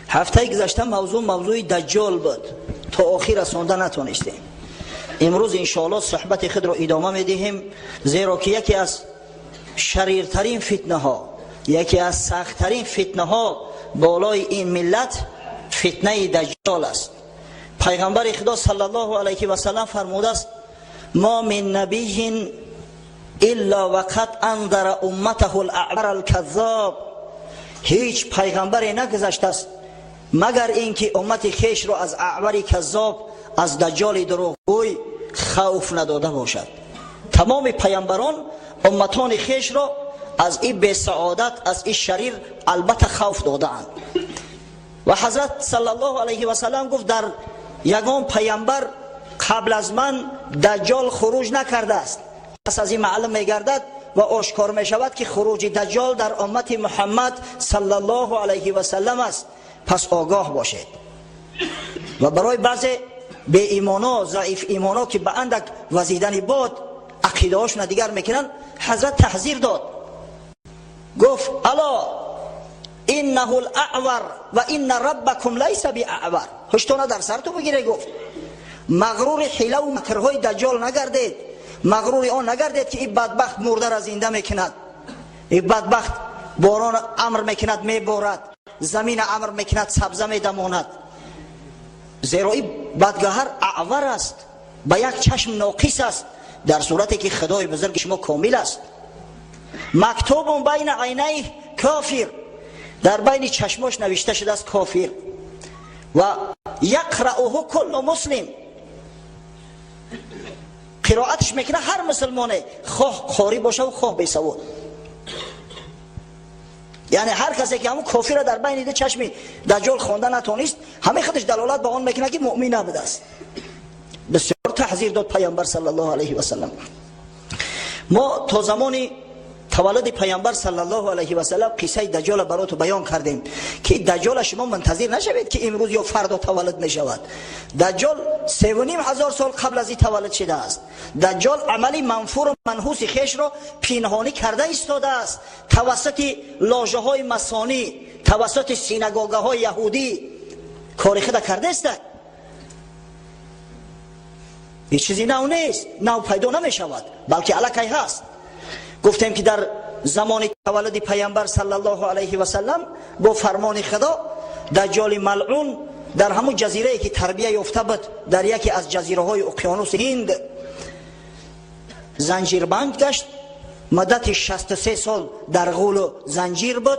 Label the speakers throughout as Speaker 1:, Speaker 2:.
Speaker 1: هفته گذشته موضوع دجال بود، تا آخر رسانده نتونستیم. امروز انشاءالله صحبت خود را ادامه میدهیم، زیرا که یکی از شریرترین فتنه ها، یکی از سختترین فتنه ها بالای این ملت فتنه دجال است. پیغمبر خدا صلی الله علیه و سلم فرموده است: ما من نبی الا وقد انذر امته الاعور الكذاب. هیچ پیغمبری نگذشته است مگر اینکه امت خیش را از اعور کذاب، از دجال دروغگوی خوف نداده باشد. تمام پیامبران امتان خیش را از این بی سعادت، از این شریر البته خوف دادند. و حضرت صلی الله علیه و سلم گفت در یگان پیامبر قبل از من دجال خروج نکرده است. پس از این معلوم میگردد و آشکار می شود که خروج دجال در امت محمد صلی الله علیه و سلم است. پس آگاه باشید. و برای بعضی بی ایمانا، ضعیف ایمانا که به اندک وزیدن باد عقیده هاشون دیگر میکنن، حضرت تحذیر داد، گفت: الا انه الاعور و ان ربکم لیس باعور. هشتونه در سر تو بگیره. گفت مغرور حیله و مکرهای دجال نگردید، مغرور آن نگردید که این بدبخت مرده را زنده میکند، این بدبخت باران امر میکند میبارد، زمین امر میکند سبزه میدماند. زیرا این بدگهر اعور است، با یک چشم ناقص است، در صورتی که خدای بزرگ شما کامل است. مکتوب بین عینیه کافر، در بین چشماش نوشته شده است کافر. و یقرأه کل مسلم، قرائتش میکنه هر مسلمانه، خواه قاری باشه و خواه بیسواد. یعنی هر کسی که همون کافر را در بین دو چشم دجال خوانده نتونست، همه خودش دلالت به آن میکنه که مؤمن نبوده است. بسیار تحذیر داد پیامبر صلی الله علیه و سلم. ما تا زمانی تولد پیامبر صلی الله علیه و سلم قصه دجال براتو بیان کردیم که دجال شما منتظر نشوید که امروز یا فردا تولد می شود. دجال 3,500 سال قبل از این تولد شده است. دجال عملی منفور و منحوس خیش را پنهانی کرده ایستاده است، توسط لاژه های مسانی، توسط سینگاگه های یهودی کار خود کرده است. این چیزی نو نیست، نو پیدا نمی شود، بلکه الکی هست. گفتیم که در زمان تولد پیامبر صلی الله علیه و سلم با فرمان خدا دجال ملعون در همون جزیره که تربیه یافته بود، در یکی از جزیره های اقیانوس هند زنجیربند گشت. مدت 63 سال در غول و زنجیر بود.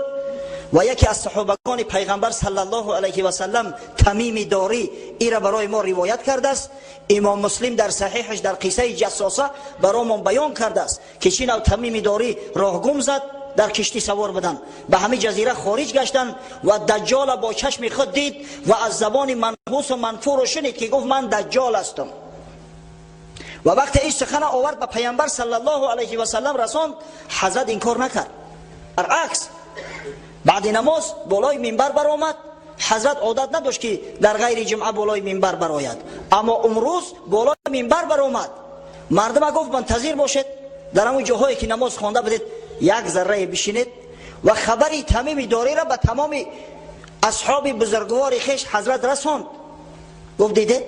Speaker 1: و یکی از صحابگان پیغمبر صلی الله علیه و سلم، تمیم داری، این را برای ما روایت کرده است. امام مسلم در صحیحش در قصه جساسه برامون بیان کرده است که چی نوع تمیم داری راه گم زد، در کشتی سوار بدن، به همه جزیره خارج گشتن و دجال با چشم خود دید و از زبان منحوس و منفور شنید که گفت من دجال هستم. و وقتی این سخن آورد به پیامبر صلی الله علیه و سلم رساند، حضرت انکار نکرد. برعکس بعد نماز بالای منبر برآمد. حضرت عادت نداشت که در غیر جمعه بالای منبر برآید، اما امروز بالای منبر برآمد. مردم گفت منتظر باشید، در همون جاهایی که نماز خوانده بدید یک ذره بشینید و خبری تمیم داری را به تمام اصحاب بزرگوار خیش حضرت رساند. گفت دیدید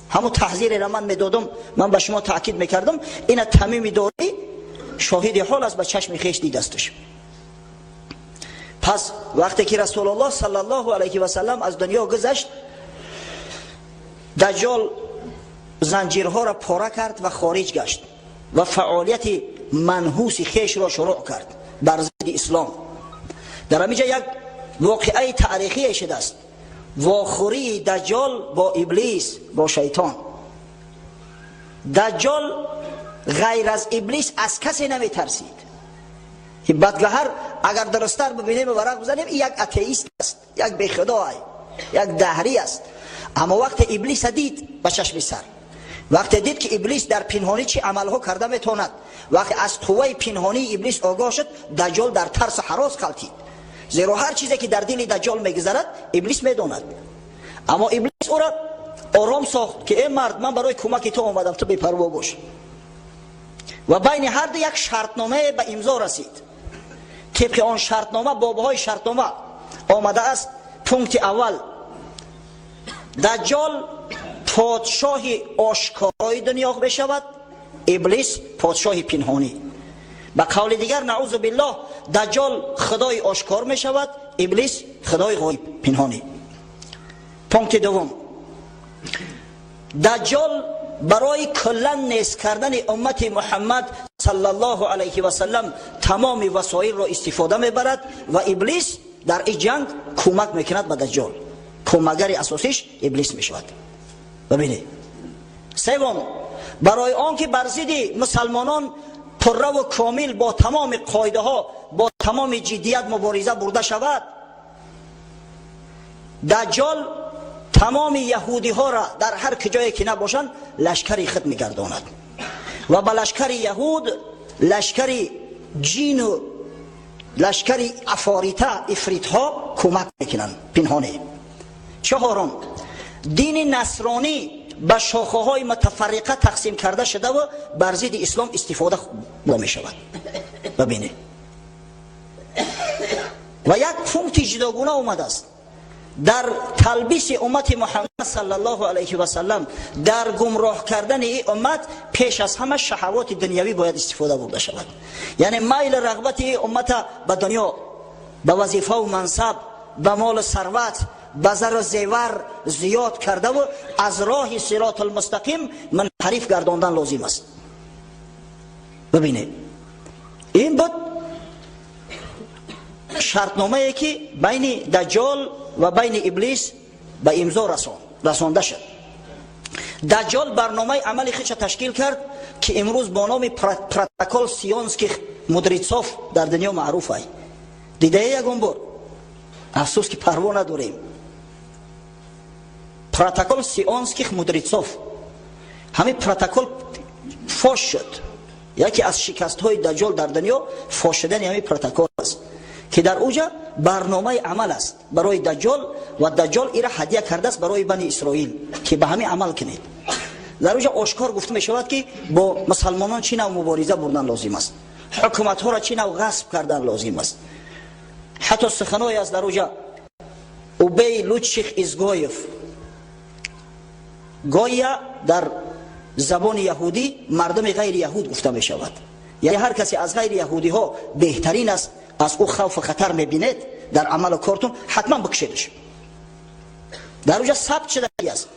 Speaker 1: همون تحذیر را من میدادم، من به شما تاکید میکردم، این تمیم داری شاهد حال است، به چشم خیش دیدستش. پس وقتی که رسول الله صلی الله علیه و سلم از دنیا گذشت، دجال زنجیرها را پاره کرد و خارج گشت و فعالیت منحوس خیش را شروع کرد بر ضد اسلام. در همینجا یک واقعه تاریخی شده است، واخوری دجال با ابلیس، با شیطان. دجال غیر از ابلیس از کسی نمی ترسید. که بدگهر اگر درستر ببینیم و ورق بزنیم، این یک اتئیست است، یک بیخدای، یک دهری است. اما وقت ابلیس دید به چشم سر، وقت دید که ابلیس در پنهانی چی عملها کرده میتواند، وقت از قوه پنهانی ابلیس آگاه شد، دجال در ترس هراس غلطید. زیرا هر چیزی که در دل دجال میگذرد ابلیس میداند. اما ابلیس او را آرام ساخت که ای مرد، من برای کمک تو آمدم، تو بی‌پروا باش. و بین هر دو یک شرطنامه به امضا رسید. طبق آن شرطنامه بابهای شرطنامه آمده است: پونکت اول، دجال پادشاه آشکارای دنیا بشود، ابلیس پادشاه پنهانی. به قول دیگر نعوذ بالله دجال خدای آشکار می شود، ابلیس خدای غیب پنهانی. پونکت دوم، دجال برای کلا نیست کردن امت محمد صلی الله علیه و سلم تمام وسایل را استفاده میبرد و ابلیس در این جنگ کمک میکند به دجال. کمکگر اساسیش ابلیس میشود. ببینید. سوم، برای آنکه بر ضد مسلمانان پررو و کامل با تمام قاعده ها با تمام جدیت مبارزه برده شود، دجال تمام یهودی ها را در هر کجایی که نباشند لشکری خود میگرداند و با لشکر یهود، لشکر جین و لشکر افریت ها کمک میکنند پنهانی. چهارم، دین نصرانی به شاخه های متفرقه تقسیم کرده شده و بر ضد اسلام استفاده می شود. ببینید. و یک پونکت جداگانه اومده است در تلبیس امت محمد صلی الله علیه و سلم، در گمراه کردن این امت پیش از همه شهوات دنیوی باید استفاده برده شود. یعنی میل رغبت این امت به دنیا، به وظیفه و منصب، به مال و ثروت، به زر و زیور زیاد کرده و از راه صراط المستقیم منحرف گرداندن لازم است. ببینید این بود شرطنامه ای که بین دجال و بین ابلیس به امضا رسانده شد. دجال برنامه عملی خودش تشکیل کرد که امروز با نام پروتکل سیانسکی مدریتسوف در دنیا معروف است. دیده یکم بار، افسوس که پروا نداریم. پروتکل سیانسکی مدریتسوف، همین پروتکل فاش شد. یکی از شکست های دجال در دنیا فاش شدن همین پروتکل است که در اوجا برنامه عمل است برای دجال و دجال ایره هدیه کرده است برای بنی اسرائیل که به همین عمل کنید. در اوجا آشکار گفته می شود که با مسلمانان چی نوع مبارزه بردن لازم است، حکومت ها را چی نوع غصب کردن لازم است. حتی سخنهای از در اوجا اوبی لوچیخ ازگایف، گویا در زبان یهودی مردم غیر یهود گفته می شود. یعنی هر کسی از غیر یهودی ها بهترین است، از او خوف و خطر میبینید در عمل و کارتون حتما بکشیدش. در اونجا ثبت شده است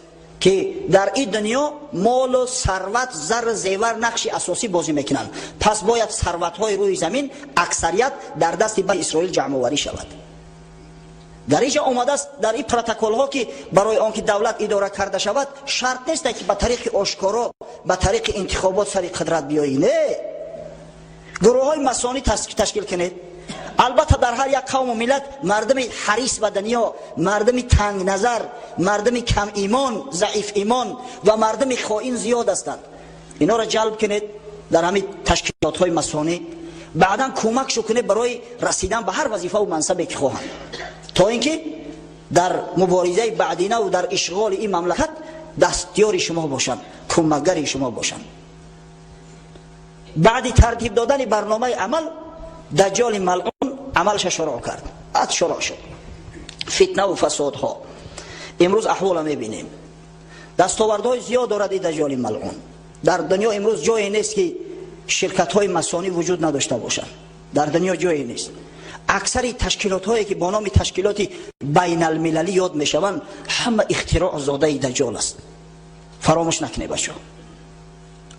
Speaker 1: که در این دنیا مال و ثروت، زر زیور نقش اساسی بازی میکنند. پس باید ثروت های روی زمین اکثریت در دست بنی اسرائیل جمع آوری شود. در اینجا آمده است در این پروتکل ها که برای آنکه دولت اداره کرده شود شرط نیست که به طریق آشکارا به طریق انتخابات سر قدرت بیایی. نه، گروه های مسانی تشکیل کنید. البته در هر یک قوم و ملت مردم حریص به دنیا، مردم تنگ نظر، مردم کم ایمان، ضعیف ایمان و مردم خائن زیاد هستند. اینا را جلب کنید در همین تشکیلات های مسانی، بعدا کمک شو کنید برای رسیدن به هر وظیفه و منصبی که خواهند، تا اینکه در مبارزه بعدینه و در اشغال این مملکت دستیار شما باشند، کمکگر شما باشند. بعد ترتیب دادن برنامه عمل، دجال ملعون عملش شروع کرد. بعد شروع شد فتنه و فسادها. امروز احوال میبینیم دستاوردهای زیاد دارد این دجال ملعون. در دنیا امروز جایی نیست که شرکت های مسانی وجود نداشته باشند. در دنیا جایی نیست. اکثر تشکیلات هایی که با نام تشکیلات بین المللی یاد میشوند همه اختراع زاده دجال است. فراموش نکنید بچه ها.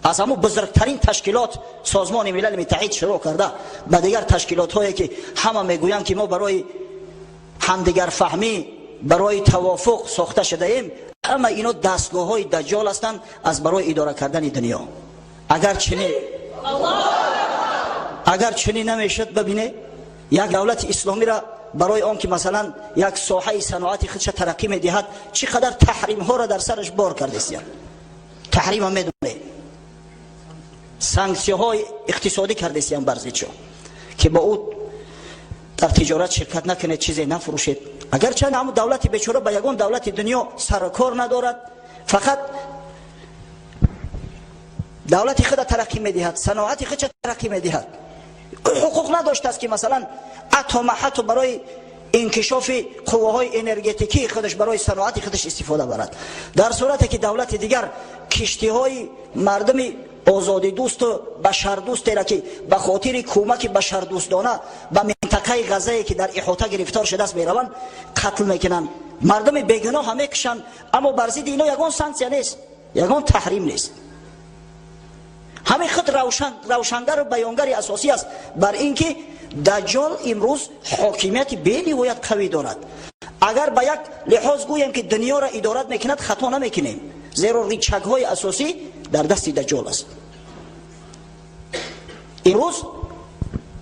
Speaker 1: از همون بزرگترین تشکیلات سازمان ملل متحد شروع کرده به دیگر تشکیلات هایی که همه میگویند که ما برای همدیگر فهمی، برای توافق ساخته شده ایم، همه اینا دستگاه های دجال هستند از برای اداره کردن دنیا. اگر چنین نمیشد، ببینه یک دولت اسلامی را برای آن که مثلا یک ساحه صنعت خودش ترقی میدهد چقدر تحریم ها را در سرش بار کرده است. تحریم هم میدونه، سانکسیون های اقتصادی کرده است برزیدشو که با او در تجارت شرکت نکنه، چیزی نفروشید. اگر چند همون دولت بیچاره به یگان دولت دنیا سر کار ندارد، فقط دولت خود ترقی میدهد، صنعت خود ترقی میدهد، حقوق نداشته است که مثلا اتم حتی برای انکشاف قواهای انرژتیکی خودش برای صنعت خودش استفاده برد. در صورتی که دولت دیگر کشتی‌های مردم آزادی دوست و بشر دوست را که به خاطر کمک بشر دوستانه به منطقه غزه که در احاطه گرفتار شده است میروند قتل میکنند، مردم بیگناه هم میکشند، اما بر ضد اینا یگان سانکسیون نیست، یگان تحریم نیست. همین خود روشنگر و بیانگر اساسی است بر اینکه دجال امروز حاکمیت بی‌نهایت قوی دارد. اگر به یک لحاظ گویم که دنیا را ادارت میکند خطا نمیکنیم، زیرا ریچک‌های اساسی در دست دجال است. امروز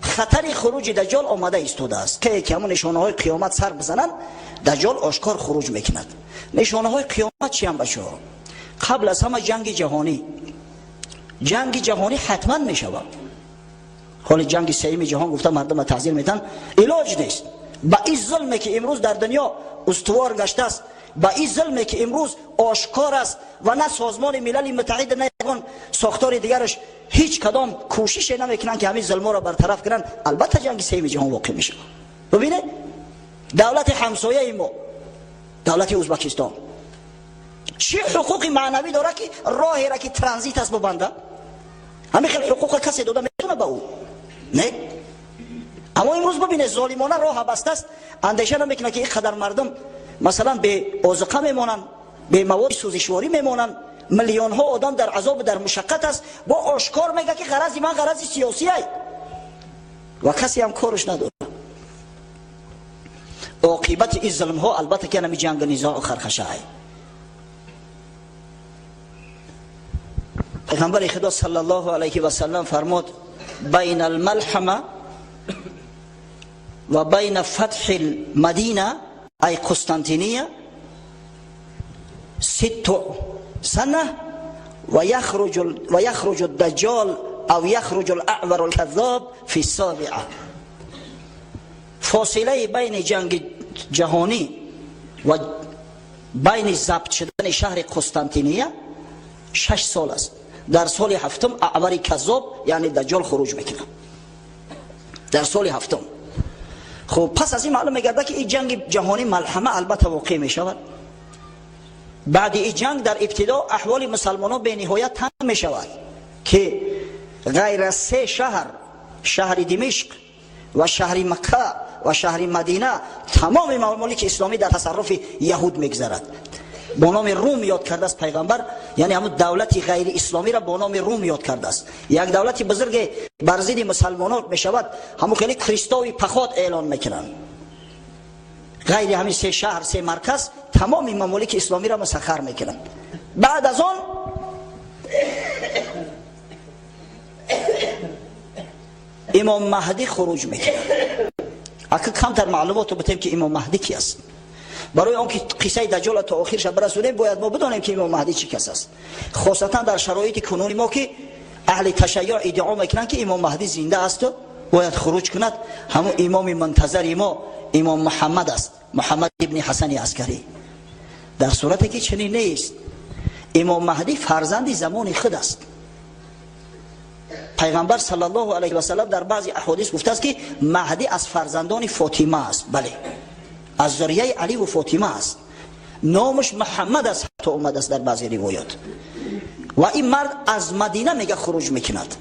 Speaker 1: خطر خروج دجال آمده ایستاده است که همون نشانه‌های قیامت سر بزنند دجال آشکار خروج میکند. نشانه‌های قیامت چی هم بچه‌ها؟ قبل از همه جنگ جهانی حتما میشود. حال جنگ سوم جهان گفتم مردم تعزیر میتن، علاج نیست. با این ظلمی که امروز در دنیا استوار گشته است، با این ظلمی که امروز آشکار است و نه سازمان ملل متحد نه یگان ساختار دیگرش هیچ کدام کوشش نمیکنن که همین ظلم را برطرف کنن، البته جنگ سوم جهان واقع میشه. ببینید دولت همسایه ما، دولت ازبکستان چه حقوق معنوی داره که راهی را که ترانزیت است ببنده؟ همین خیلی حقوق کسی داده میتونه به او؟ نه. اما امروز ببینید ظالمانه راه بسته است، اندیشه نمیکنه که این قدر مردم مثلا به آذوقه میمونن، به مواد سوزشواری میمونن، میلیون ها آدم در عذاب در مشقت است، با آشکار میگه که غرض من غرض سیاسی است و کسی هم کارش نداره. عاقبت این ظلم ها البته که نمی جنگ نزاع و خرخشه است. پیغمبر خدا صلی الله علیه و سلم فرمود بین الملحمه و بین فتح المدینه ای قسطنطینیه 6 سنه و یخرج الدجال او یخرج الاعور الكذاب فی السابعه. فاصله بین جنگ جهانی و بین ضبط شدن شهر قسطنطینیه 6 سال است. در سال هفتم اعور کذاب یعنی دجال خروج میکنه، در سال هفتم. خب پس از این معلوم میگرده که این جنگ جهانی ملحمه البته واقع میشود. بعد این جنگ در ابتدا احوال مسلمانان به نهایت تنگ میشود که غیر از 3 شهر دمشق و شهر مکه و شهر مدینه تمام ممالک اسلامی در تصرف یهود میگذرد. با نام روم یاد کرده است پیغمبر، یعنی همون دولت غیر اسلامی را با نام روم یاد کرده است. یک دولت بزرگ بر ضد مسلمانان میشود، همون خیلی کریستاوی پخات اعلان میکنند. غیر همین 3 شهر 3 مرکز تمام ممالک اسلامی را مسخر میکنند. بعد از آن امام مهدی خروج میکنه. اگه کمتر معلومات رو بتیم که امام مهدی کی است، برای آنکه قصه دجال تا آخرش برسونیم باید ما بدانیم که امام مهدی چی کس است. خاصتا در شرایط کنونی ما که اهل تشیع ادعا میکنند که امام مهدی زنده است و باید خروج کند. همون امام منتظر ما امام محمد است، محمد ابن حسن عسکری. در صورتی که چنین نیست، امام مهدی فرزند زمان خود است. پیغمبر صلی الله علیه و سلم در بعضی احادیث گفته است که مهدی از فرزندان فاطمه است، بله از ذریه علی و فاطمه است. نامش محمد است حتی اومده است در بعضی روایات. و این مرد از مدینه میگه خروج میکند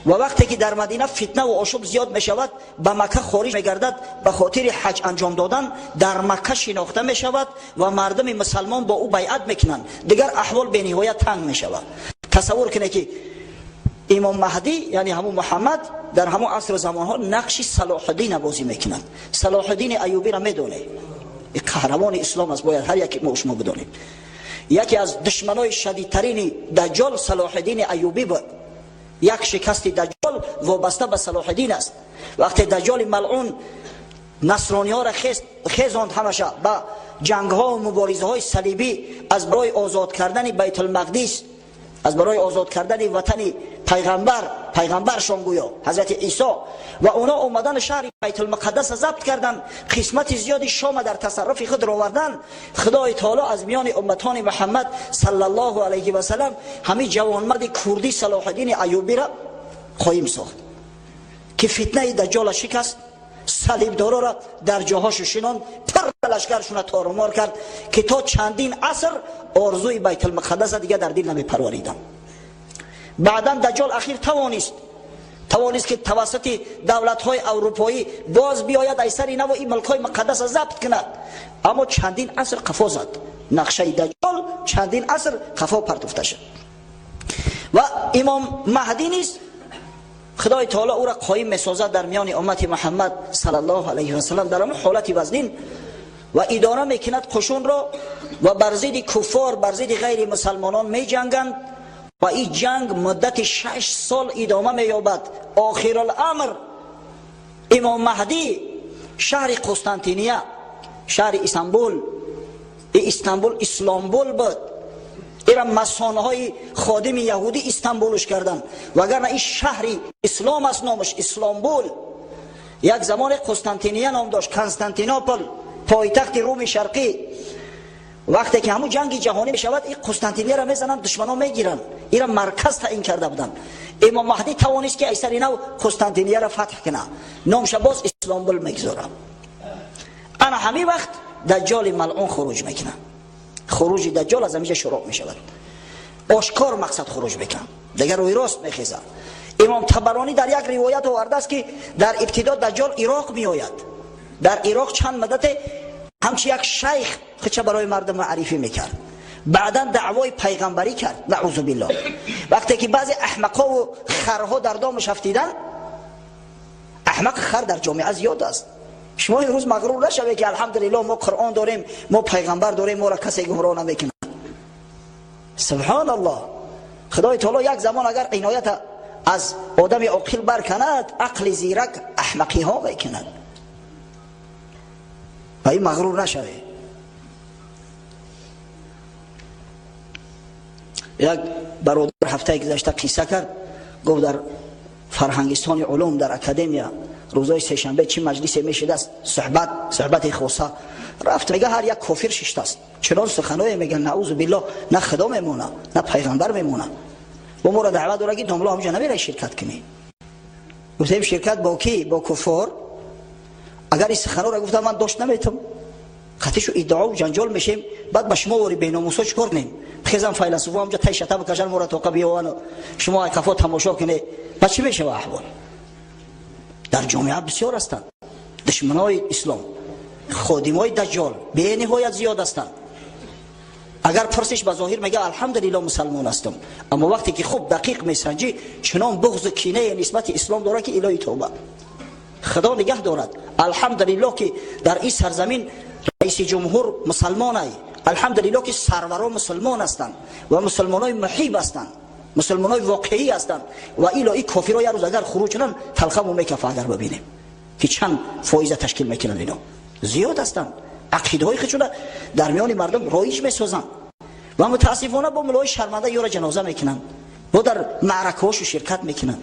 Speaker 1: و وقتی که در مدینه فتنه و آشوب زیاد میشود به مکه خارج میگردد، به خاطر حج انجام دادن در مکه شناخته میشود و مردم مسلمان با او بیعت میکنند. دیگر احوال به نهایت تنگ میشود. تصور کنید که امام مهدی یعنی همون محمد در همون عصر زمان ها نقش صلاح الدین بازی میکنند. صلاح الدین ایوبی را میدونه، قهرمان اسلام است، باید هر یک ما شما بدونیم. یکی از دشمنای شدیدترین دجال صلاح الدین ایوبی بود. یک شکست دجال وابسته به صلاح الدین است. وقتی دجال ملعون نصرانی ها را خیزاند همشه با جنگ ها و مبارزه های صلیبی از برای آزاد کردن بیت المقدس، از برای آزاد کردن وطن پیغمبرشان گویا حضرت عیسی، و اونا اومدن شهر بیت المقدس ضبط کردن، قسمت زیادی شام در تصرف خود را آوردن. خدای تعالی از میان امتان محمد صلی الله علیه و سلم همین جوانمرد کردی صلاح الدین ایوبی را خواهیم ساخت که فتنه دجال شکست صلیبدارا را در جاهاش شناند، پر لشکرشون تارمار کرد که تا چندین عصر آرزوی بیت المقدس دیگه در دل نمی پروریدن. بعدا دجال اخیر توانست که توسط دولت‌های اروپایی باز بیاید ای سری نو این ملک‌های مقدس ضبط کند، اما چندین عصر قفا زد. نقشه دجال چندین عصر قفا پرتفته شد. و امام مهدی نیست خدای تعالی او را قایم می‌سازد در میان امت محمد صلی الله علیه و سلم در حالت وزنین و اداره میکند قشون را و بر ضد کفار بر ضد غیر مسلمانان می‌جنگند و این جنگ مدت 6 سال ادامه می‌یابد. آخر الامر امام مهدی شهر قسطنطینیه، شهر استانبول اسلامبول بود. ایرا مسانهای خادم یهودی استانبولش کردن، وگرنه این شهری اسلام است، نامش اسلامبول. یک زمان قسطنطینیه نام داشت، کنستانتینوپل پایتخت روم شرقی. وقتی که همون جنگ جهانی میشود این قسطنطینیه را میزنن، دشمنان میگیرن، ایرا مرکز تعیین کرده بودن. امام مهدی توانست که ایسر اینو قسطنطینیه را فتح کنه، نامش باز اسلامبول میگذاره. انا همین وقت دجال ملعون خروج میکنه. خروج دجال از همینجا شروع میشود، آشکار مقصد خروج میکنه، دیگر روی راست میخیزه. امام طبرانی در یک روایت آورده است که در ابتدا دجال عراق میآید، در عراق چند مدت همچی یک شیخ خودش برای مردم معرفی میکرد، بعدا دعوای پیغمبری کرد نعوذ بالله. وقتی که بعضی احمقا و خرها در دامش افتیدن، احمق خر در جامعه زیاد است. شما این روز مغرور نشوید که الحمدلله ما قرآن داریم، ما پیغمبر داریم، ما را کسی گمراه نمیکنه. سبحان الله، خدای تعالی یک زمان اگر عنایت از آدم عاقل برکند، عقل زیرک احمقی ها میکند. و این مغرور نشوید. یک برادر هفته گذشته قصه کرد، گفت در فرهنگستان علوم در اکادمیا روزای سه شنبه چی مجلسی میشد است، صحبت خاصه رفت، میگه هر یک کافر شیشته است. چنان سخنای میگن نعوذ بالله، نه خدا میمونه نه پیغمبر میمونه. و ما را دعوت داره که داملا همجا نمیره شرکت کنی. گفتیم شرکت با کی؟ با کفار. اگر این سخنا را گفتم من داشت نمیتم، خطیشو ادعا و جنجال میشیم، بعد به شما وری بیناموسا چیکار کنیم؟ بخیزم فیلسوفا همجا تای شتا بکشن ما را توقع بیوانو شما ای کفا تماشا کنی، بعد چی میشه احوال؟ در جامعه بسیار هستند دشمنای اسلام، خادمای دجال به نهایت زیاد هستند. اگر پرسش به ظاهر میگه الحمدلله مسلمان هستم، اما وقتی که خوب دقیق میسنجی چنان بغض و کینه نسبت اسلام داره که الهی توبه. خدا نگه دارد. الحمدلله که در این سرزمین رئیس جمهور مسلمان است، الحمدلله که سروران مسلمان هستند و مسلمانای محیب هستند، مسلمانای واقعی هستند. و این کافرها یه روز اگر خروج کنن تلخمو میکفه. اگر ببینیم که چند فایده تشکیل میکنن، اینا زیاد هستند، عقیده های خودشون در میان مردم رایج میسازن و متاسفانه با ملای شرمنده یا را جنازه میکنن، با در معرکه هاشو شرکت میکنن.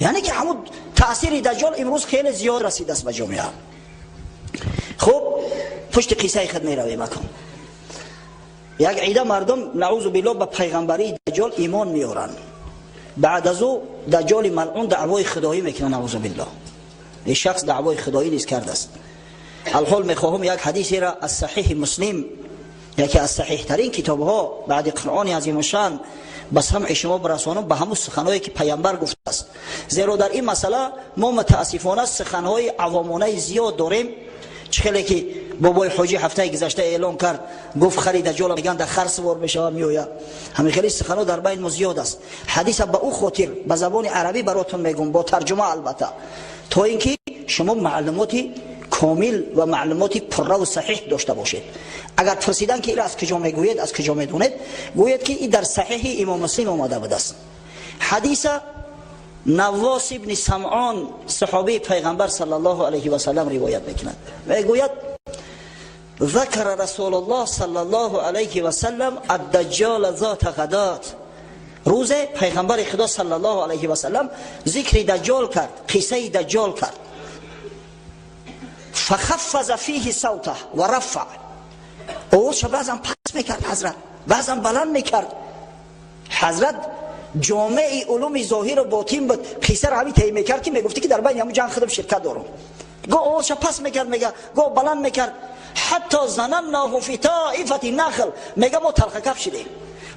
Speaker 1: یعنی که همون تأثیر دجال امروز خیلی زیاد رسیده است به جامعه. خب پشت قصه خود میرویم مکن. یک عیده مردم نعوذ بالله به پیغمبری دجال ایمان میارن، بعد از او دجال ملعون دعوای خدایی میکنه نعوذ بالله. این شخص دعوای خدایی نیز کرده است. الحال میخواهم یک حدیثی را از صحیح مسلم، یکی از صحیح ترین کتاب ها بعد قرآن عظیم الشان، به سمع شما برسانم به همون سخنهایی که پیامبر گفته است. زیرا در این مسئله ما متاسفانه سخنهای عوامانه زیاد داریم. چخیلی که بابای حاجی هفته گذشته اعلان کرد، گفت خرید دجال میگن در خر سوار میشه میویا. همین خیلی سخنها در بین ما زیاد است. حدیث به او خاطر به زبان عربی براتون میگم، با ترجمه البته، تا اینکه شما معلوماتی کامل و معلوماتی پره و صحیح داشته باشید. اگر پرسیدن که این از کجا میگوید، از کجا میدونید، گوید که این در صحیح امام مسلم آمده بوده است. حدیث نواس ابن سمعان صحابی پیغمبر صلی الله علیه و سلم روایت میکند. میگوید ذکر رسول الله صلی الله علیه و سلم الدجال ذات غدات. روز پیغمبر خدا صلی الله علیه و سلم ذکر دجال کرد، قصه دجال کرد. فخفض فيه صوته و رفع. او بعضا پس میکرد حضرت، بعضا بلند میکرد. حضرت جامعه علوم ظاهر و باطن بود. قیصر همین تعیین میکرد که میگفتی که در بین همون جنگ خودم شرکت دارم. گو آوازش پس میکرد، میگه گو بلند میکرد، حتی ظنناه فی طائفة نخل، میگه ما تلخ کف شدیم،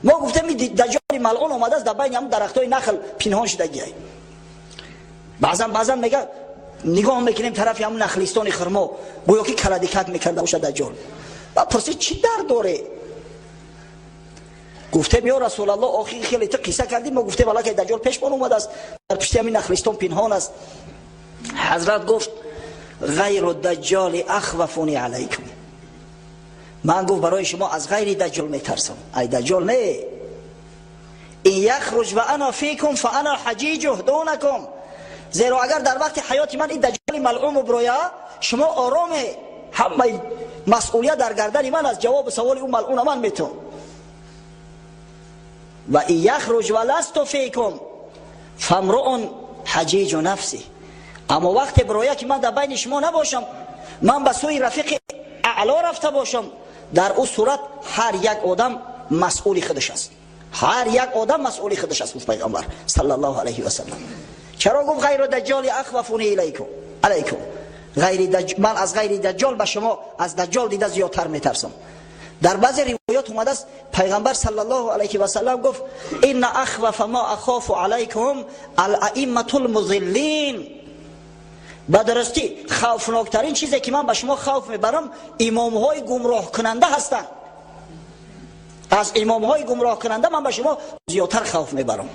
Speaker 1: ما گفتیم دجال ملعون اومده است در بین همون درختای نخل پنهان شدگی. بعضا میگه نگاه میکنیم طرف همون نخلستان خرما، گویا که کلدیکک میکرده باشه دجال. و پرسید چی درد داره؟ گفته یا رسول الله آخی خیلی تو قصه کردیم. ما گفته والا که دجال پیش بان اومده است، در پشت همین نخلستان پنهان است. حضرت گفت غیر الدجال اخوفونی علیکم، من گفت برای شما از غیر دجال میترسم، ای دجال نه. این یخرج و انا فیکم فانا حجیجه دونکم، زیرا اگر در وقت حیات من این دجال ملعون برویا، شما آرامه، همه مسئولیت در گردن من از جواب سوال اون ملعون من میتون. و این یخرج و لست فیکم فامرؤ حجیج نفسی، اما وقت برویا که من در بین شما نباشم، من به سوی رفیق اعلا رفته باشم، در اون صورت هر یک آدم مسئول خودش است، هر یک آدم مسئول خودش است. پیغمبر صلی الله علیه و سلم چرا گفت غیر دجال اخوفونی علیکم من از غیر دجال به شما از دجال دیده زیادتر میترسم. در بعضی روایات اومده است پیغمبر صلی الله علیه و سلم گفت ان اخوف ما اخاف علیکم الائمه المضلین، به درستی خوفناکترین چیزی که من به شما خوف میبرم امام های گمراه کننده هستند. از امام های گمراه کننده من به شما زیادتر خوف میبرم.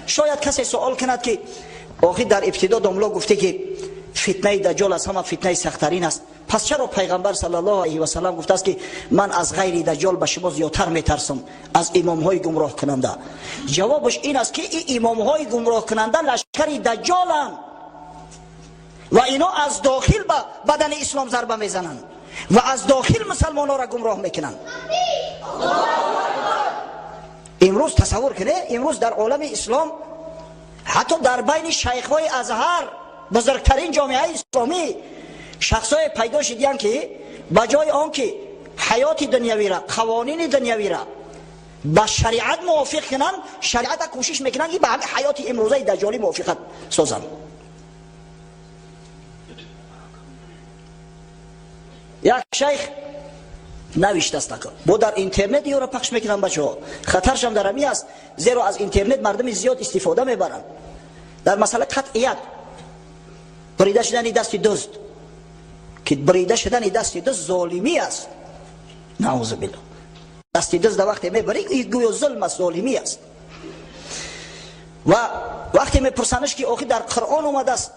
Speaker 1: شاید کسی سوال کند که آخی در ابتدا داملا گفته که فتنه دجال از همه فتنه سخت‌ترین است، پس چرا پیغمبر صلی الله علیه و سلم گفته است که من از غیر دجال به شما زیادتر میترسم از امام های گمراه کننده؟ جوابش این است که این امام های گمراه کننده لشکر دجالند و اینا از داخل به بدن اسلام ضربه میزنند و از داخل مسلمان ها را گمراه میکنند. امروز تصور کنه، امروز در عالم اسلام حتی در بین شیخ های ازهر بزرگترین جامعه اسلامی شخصای پیدا شدیان که بجای آن که حیات دنیوی را، قوانین دنیوی را با شریعت موافق کنن، شریعت کوشش میکنن که به حیات امروزه دجالی موافقت سازن. یک شیخ نوشته است که با در اینترنت یا را پخش میکنن بچه‌ها، خطرش هم در همین است، زیرا از اینترنت مردم زیاد استفاده میبرن. در مسئله قطعیت بریده شدن دست دزد، که بریده شدن دست دزد ظالمی است، نعوذ بالله. دست دزد در وقتی میبری این گویا ظلم است، ظالمی است. و وقتی میپرسنش که آخی در قرآن اومده است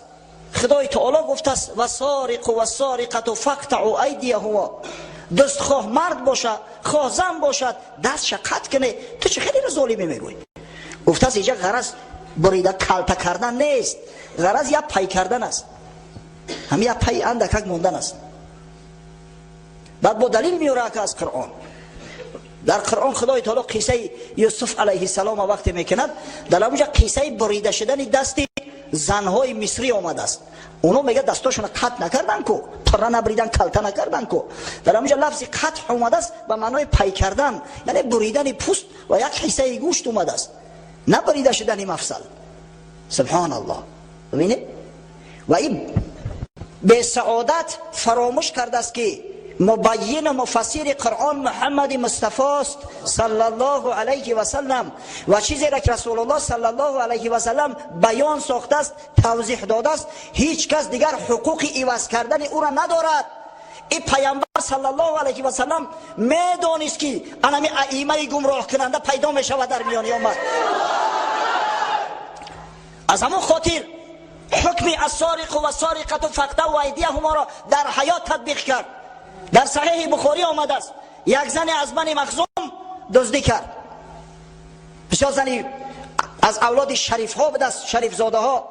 Speaker 1: خدای تعالی گفته است و سارق و سارقه فقطعوا ایدیهما، دست خواه مرد باشه خواه زن باشد دستش قطع کنه، تو چه خیلی ظالمی میگوی؟ گفته است اینجا غرض بریده کلته کردن نیست، غرض یا پی کردن است، همین یا پی اندکک موندن است. بعد با دلیل میاره که از قرآن، در قرآن خدای تعالی قصه یوسف علیه السلام وقتی میکند، در اونجا قصه بریده شدن دست زنهای مصری آمده است. اونو میگه دستاشون قطع نکردن کو، پره نبریدن، کلته نکردن کو. در اونجا لفظ قطع اومده است به معنای پی کردن، یعنی بریدن پوست و یک حصه گوشت اومده است، نه بریده شدن مفصل. سبحان الله. ببینید و این به سعادت فراموش کرده است که مبین مفسر قرآن محمد مصطفی است صلی الله علیه و سلم، و چیزی را که رسول الله صلی الله علیه و سلم بیان ساخته است، توضیح داده است، هیچ کس دیگر حقوق عوض کردن او را ندارد. این پیامبر صلی الله علیه و سلم میدانست که انمی ائمه گمراه کننده پیدا می شود در میان امت. از همون خاطر حکم السارق و السارقه فقطعوا ایدیهما را در حیات تطبیق کرد. در صحیح بخاری آمده است یک زن از بنی مخزوم دزدی کرد، بسیار زنی از اولاد شریف ها بوده است، شریف زاده ها،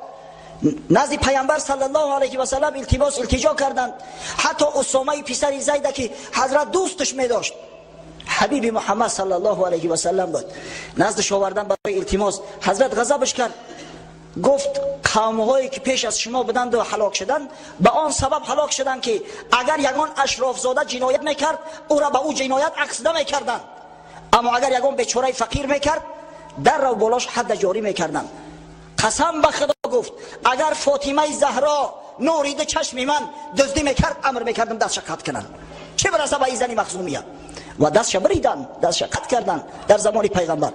Speaker 1: نزد پیامبر صلی الله علیه و سلم التجا کردند. حتی اسامه پسر زید که حضرت دوستش می داشت، حبیب محمد صلی الله علیه و سلم بود، نزدش آوردن برای التماس. حضرت غضبش کرد، گفت قوم‌هایی که پیش از شما بودند و هلاک شدند به آن سبب هلاک شدند که اگر یگان اشراف زاده جنایت میکرد او را به او جنایت عکسده میکردند، اما اگر یگان بیچاره فقیر میکرد در رو بالاش حد جاری میکردن. قسم به خدا گفت اگر فاطمه زهرا نورید چشم من دزدی میکرد امر میکردم دستش قطع کنن، چه برسه به این زنی مخزومیه. و دستش بریدن، دستش قطع کردن در زمان پیغمبر.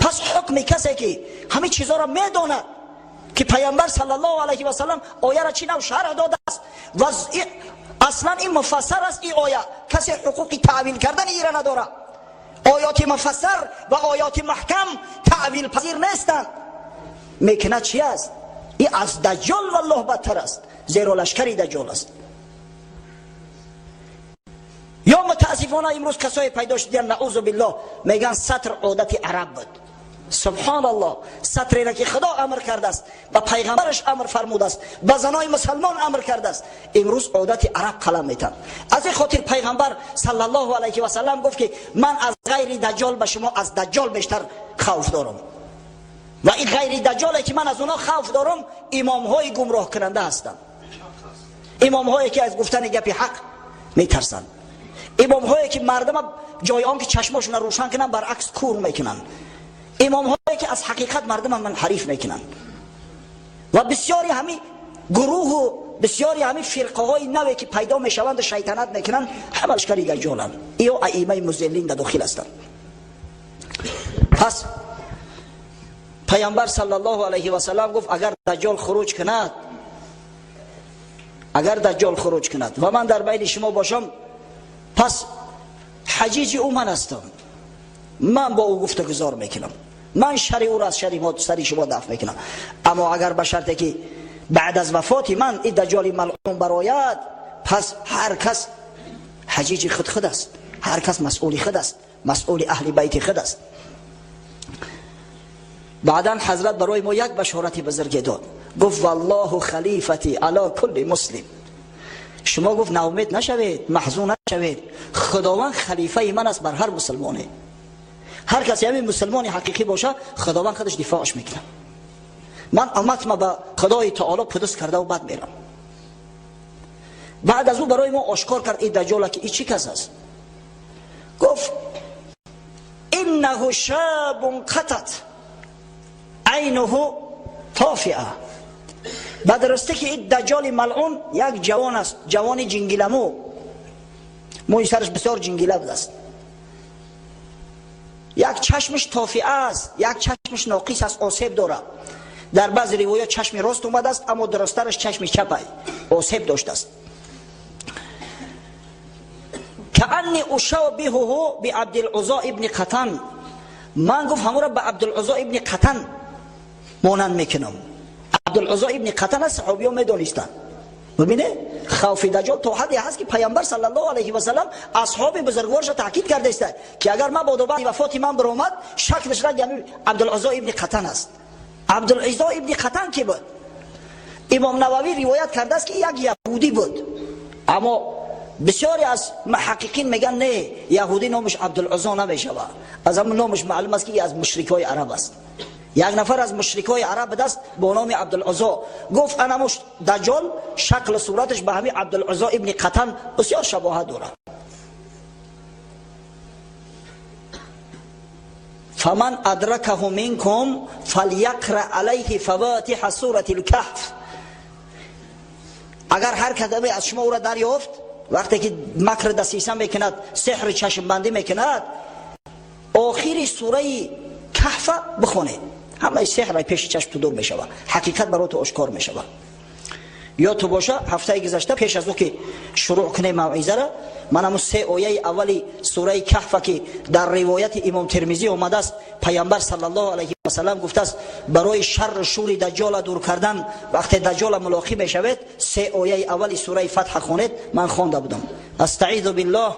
Speaker 1: پس حکم کسی که همه چیزا را میداند که پیامبر صلی الله علیه و سلم آیه را چی نو شرح داده است و اصلا این مفسر است. این آیه کسی حقوقی تعویل کردن ایره نداره. آیات مفسر و آیات محکم تعویل پذیر نیستند. میکنه چی است؟ این از دجال والله بدتر است، زیرا لشکری دجال است. یا متاسفانه امروز کسای پیدا شدن نعوذ بالله میگن سطر عادت عرب بود. سبحان الله، سطری را که خدا امر کرده است و پیغمبرش امر فرموده است و زنای مسلمان امر کرده است، امروز عادت عرب قلم میتن. از این خاطر پیغمبر صلی الله علیه و سلم گفت که من از غیر دجال به شما از دجال بیشتر خوف دارم و این غیر دجالی که من از اونا خوف دارم امام های گمراه کننده هستند، امام هایی که از گفتن گپ حق میترسند، امام هایی که مردم جای آن که چشماشون روشن کنن برعکس کور میکنن، امام هایی که از حقیقت مردم منحرف میکنن. و بسیاری همین گروه و بسیاری همین فرقه های نوی که پیدا میشوند شیطنت میکنن همه لشکری دجالن. ایو ائمه مضلین در داخل هستند. پس پیامبر صلی الله علیه و سلم گفت اگر دجال خروج کند، اگر دجال خروج کند و من در بین شما باشم، پس حجیج او من هستم، من با او گفتگوزار میکنم، من شر او را از شر شما دفع میکنم. اما اگر به شرطی که بعد از وفات من این دجال ملعون برآید، پس هر کس حجیج خود است، هر کس مسئول خود است، مسئول اهل بیت خود است. بعدا حضرت برای ما یک بشارت بزرگ داد، گفت والله خلیفتی علی کل مسلم. شما گفت ناامید نشوید، محزون نشوید، خداوند خلیفه من است بر هر مسلمانه. هر کسی همین مسلمانی حقیقی باشه خداوند خودش دفاعش میکنه. من امتم به خدای تعالی پدس کرده و بعد میرم. بعد از او برای ما آشکار کرد این دجال که این چی کس است. گفت انه شاب قطت عینه طافعه. بعد راسته که این دجال ملعون یک جوان است، جوان جنگیلمو، موی سرش بسیار جنگیله بود است، یک چشمش طافعه است، یک چشمش ناقص است، آسیب داره. در بعض روایات چشم راست اومده است اما درسترش چشم چپ آسیب داشته است. کأنی اشابهه بعبدالعزی ابن قطن. من گفت همون را به عبدالعزی ابن قطن مانند میکنم. عبدالعزی ابن قطن از صحابیان میدانستند. ببینه خوف دجال تا حدی هست که پیامبر صلی الله علیه و سلم اصحاب بزرگوارش تاکید کرده است که اگر ما بعد وفات من برآمد شکلش را یعنی عبدالعزی ابن قطن است. عبدالعزی ابن قطن کی بود؟ امام نووی روایت کرده است که یک یهودی بود، اما بسیاری از محققین میگن نه، یهودی نامش عبدالعزی نمیشه، از همون نامش معلوم است که از مشرکای عرب است. یک نفر از مشرکای عرب دست با نام عبدالعزی گفت انا دجال شکل صورتش به همین عبدالعزی ابن قطن بسیار شباهت داره. فمن ادرکه منکم فلیقرأ علیه فواتح سوره الکهف. اگر هر کدوم از شما او را دریافت وقتی که مکر دسیسه میکند، سحر چشم بندی میکند، آخر سوره کهف بخونه، همه سحر پیش چشم تو دور میشود، حقیقت برای تو آشکار میشود. یا تو باشه هفته گذشته پیش از او که شروع کنه موعظه را، من همون 3 آیه اولی سوره کهف که در روایت امام ترمذی آمده است، پیامبر صلی الله علیه و سلم گفته است برای شر شور دجال دور کردن وقتی دجال ملاقات میشود 3 آیه اولی سوره فتح خوانید. من خوانده بودم. استعیذ بالله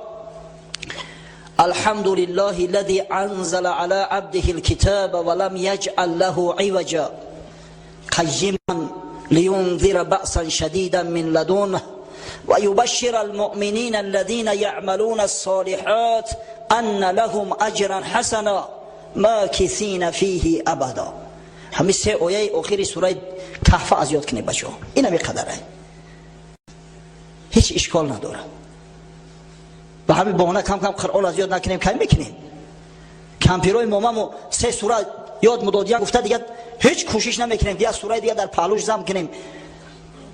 Speaker 1: الحمد لله الذي انزل على عبده الكتاب ولم يجعل له عوجا قيما لينذر بأسا شديدا من لدنه ويبشر المؤمنين الذين يعملون الصالحات أن لهم أجرا حسنا ماكثين فيه أبدا. همین 3 آیه آخری سوره کهف از یاد کنید بچه‌ها، این میقدره، هیچ اشکال نداره. و همین بهانه کم کم قرآن از یاد نکنیم، کم میکنیم. کمپیروی مامامو 3 سوره یاد مدادیان گفته دیگه هیچ کوشش نمیکنیم دیگه سوره دیگه در پهلوش زم کنیم.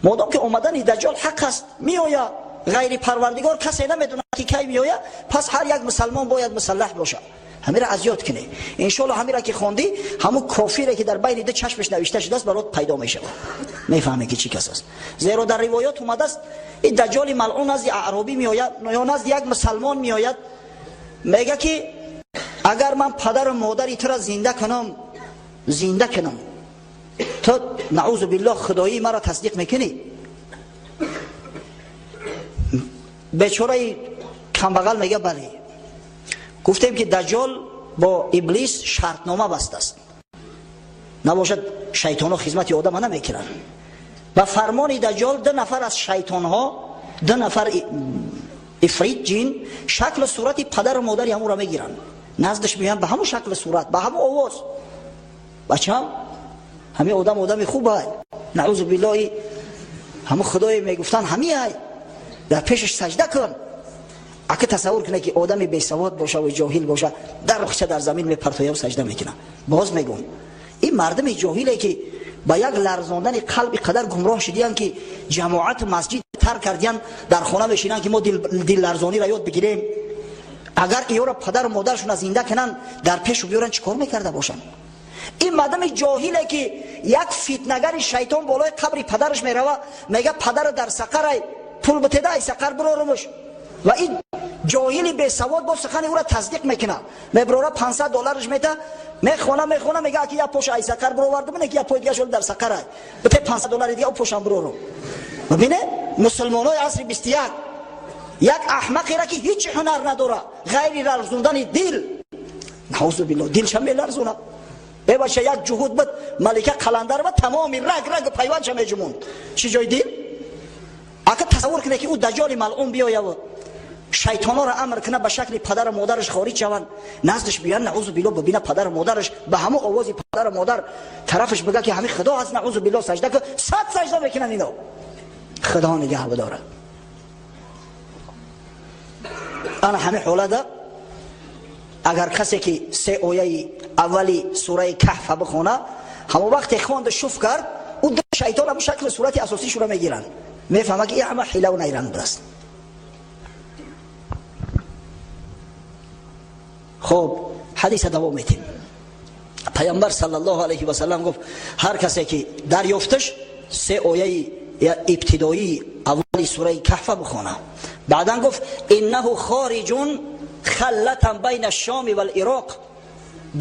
Speaker 1: مادام که اومدن دجال حق است میآید، غیر پروردگار کسی نمیدونه که کی میآید، پس هر یک مسلمان باید مسلح باشه. همین را از یاد کنه. ان شاء الله همین را که خواندی همون کافری که در بین دو چشمش نوشته شده است برات پیدا میشه، میفهمی که چی کس است. زیرا در روایات اومده است این دجال ملعون از اعرابی میآید یا از یک مسلمان میآید، میگه که اگر من پدر و مادری تو را زنده کنم تو نعوذ بالله خدایی مرا تصدیق میکنی؟ بیچاره کمبغل میگه بله. گفتیم که دجال با ابلیس شرطنامه بسته است، نباشد شیطان ها خدمت آدم نمیکنن. و فرمان دجال 2 نفر از شیطان ها، 2 نفر افریت جن شکل صورت پدر و مادر همون را میگیرن، نزدش میان به همون شکل صورت، به همون آواز. بچه همه آدم خوبه، نعوذ بالله همون خدای میگفتن همین در پیشش سجده کن. اگه تصور کنه که آدمی بی سواد باشه و جاهل باشه در رخچه در زمین میپرتویه و سجده میکنه. باز میگم این مردم جاهله که با یک لرزاندن قلب قدر گمراه شدیان که جماعت مسجد ترک کردیان، در خانه میشینن که ما دل لرزانی را یاد بگیریم. اگر ایورا پدر و مادرشون زنده کنن در پیش بیارن چیکار میکرده باشن؟ این مردم جاهله که یک فتنه‌گر شیطان بالای قبر پدرش میروه میگه پدر در سقر پول بده ای سقر برارمش، و این جاهلی بی سواد با سخن او را تصدیق میکنه. میبراره $500 میده، میخونه میگه که یا پوش ای سقر برآورده من که یا پوی دیگه شل در سقر ای بده $500 دیگه او پوشم برارم. ببینه مسلمانای عصر 21 یک احمقی را که هیچ هنر نداره غیر لرزوندن دل، نعوذ بالله دلش هم میلرزونه. ای باشه یک جهود بود ملکه قلندر و تمامی رگ پیوند شم میجموند چی جای دل. اگه تصور کنه که او دجال ملعون بیایه و شیطانا را امر کنه به شکل پدر و مادرش خارج شوند، نزدش بیان نعوذ بالله ببینه پدر و مادرش به همون آواز پدر و مادر طرفش بگه که همین خدا هست، نعوذ بالله سجده که 100 سجده میکنن اینا. خدا نگه بداره. انا همین حالت اگر کسی که 3 آیه اولی سوره کهف بخونه همون وقت خواند شوف کرد او شیطان هم شکل صورت اساسی شو را میگیرن، میفهمه که این همه حیله و نیرنگ است. خب حدیث دوام میتیم. پیامبر صلی الله علیه و سلم گفت هر کسی که دریافتش 3 آیه ابتدایی اولی سوره کهف بخونه، بعدا گفت انه خارج خلتا بین الشام و العراق،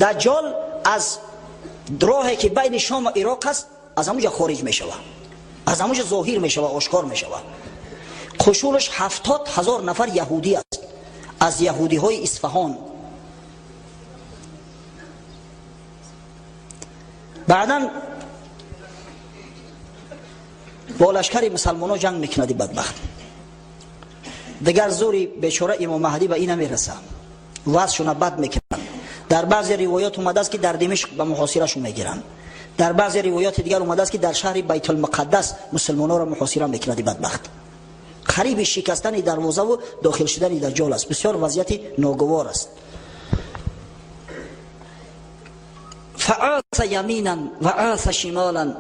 Speaker 1: دجال از راهی که بین شام و عراق است از همونجا خارج می شود، از همونجا ظاهر می شود، آشکار می شود. قشورش 70,000 نفر یهودی است از یهودی های اصفهان. بعدا با لشکر مسلمان ها جنگ میکنه. بدبخت دیگر زوری بیچاره امام مهدی به این نمیرسه، وضعشون بد میکنن. در بعضی روایات اومده است که در دمشق به محاصرهشون میگیرن، در بعضی روایات دیگر اومده است که در شهر بیت المقدس مسلمانان را محاصره میکنه. بدبخت قریب شکستن دروازه و داخل شدن دجال است. بسیار وضعیت ناگوار است. فعاث یمینا و عاث شمالا،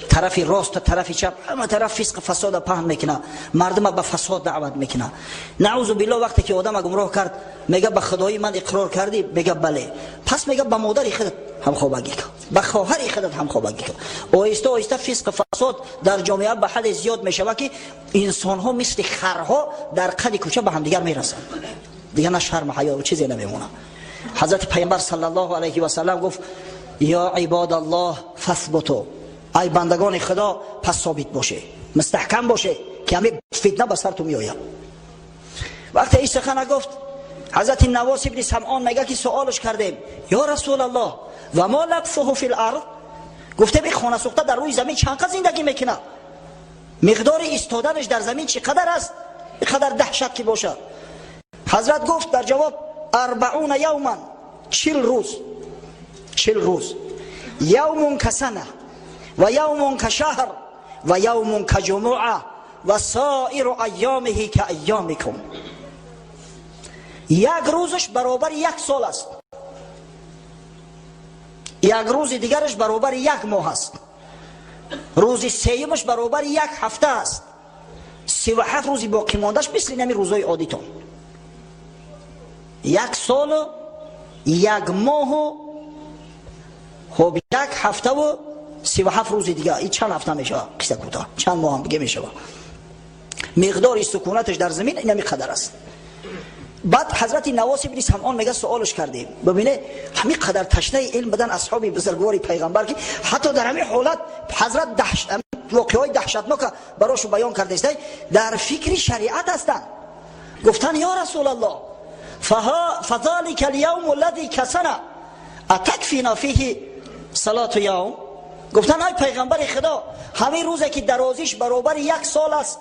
Speaker 1: طرف راست و طرف چپ همه طرف فسق فساد پهن میکنه، مردم به فساد دعوت میکنه. نعوذ بالله وقتی که آدم گمراه کرد میگه به خدای من اقرار کردی؟ میگه بله. پس میگه به مادر خودت هم خوابگی کن، به خواهر خودت هم خوابگی کن. آهسته آهسته فسق فساد در جامعه به حد زیاد میشود که انسان ها مثل خرها در قد کوچه به هم دیگر میرسن، دیگه نه شرم حیا و چیزی نمیمونه. حضرت پیامبر صلی الله علیه و سلم گفت یا عباد الله فثبتوا، ای بندگان خدا پس ثابت باشه، مستحکم باشه که همه فتنه به سرتون میآید. وقتی این سخن گفت حضرت نواس ابن سمعان میگه که سوالش کردیم یا رسول الله و ما لبثه فی الارض، گفته به خانه سوخته در روی زمین چند زندگی میکنه، مقدار ایستادنش در زمین چقدر است، اینقدر دهشت که باشه. حضرت گفت در جواب 40 یوما، 40 روز، یوم کسنه و یوم کشهر و یوم کجمعه و سایر ایامه که ایامکم. یک روزش برابر 1 سال است، 1 یک روز دیگرش برابر یک ماه است، روز سیمش برابر یک هفته است، 37 روزی باقی ماندهش مثل نمی روزهای عادیتون. یک سال و یک ماه و خب یک هفته و 37 روز دیگه. این چند هفته میشه؟ قصه کوتاه چند ماه هم بگه میشه. مقدار سکونتش در زمین این قدر است. بعد حضرت نواس بن سمعان میگه سوالش کردیم، ببینه همین قدر تشنه علم بدن اصحاب بزرگوار پیغمبر که حتی در همین حالت حضرت واقعای دهشتناک براشو بیان کرده است، در فکر شریعت هستند. گفتن یا رسول الله فذلك اليوم الذي كسنا اتكفينا فيه صلاه يوم. گفتن ای پیغمبر خدا، همین روزی که درازیش برابر یک سال است،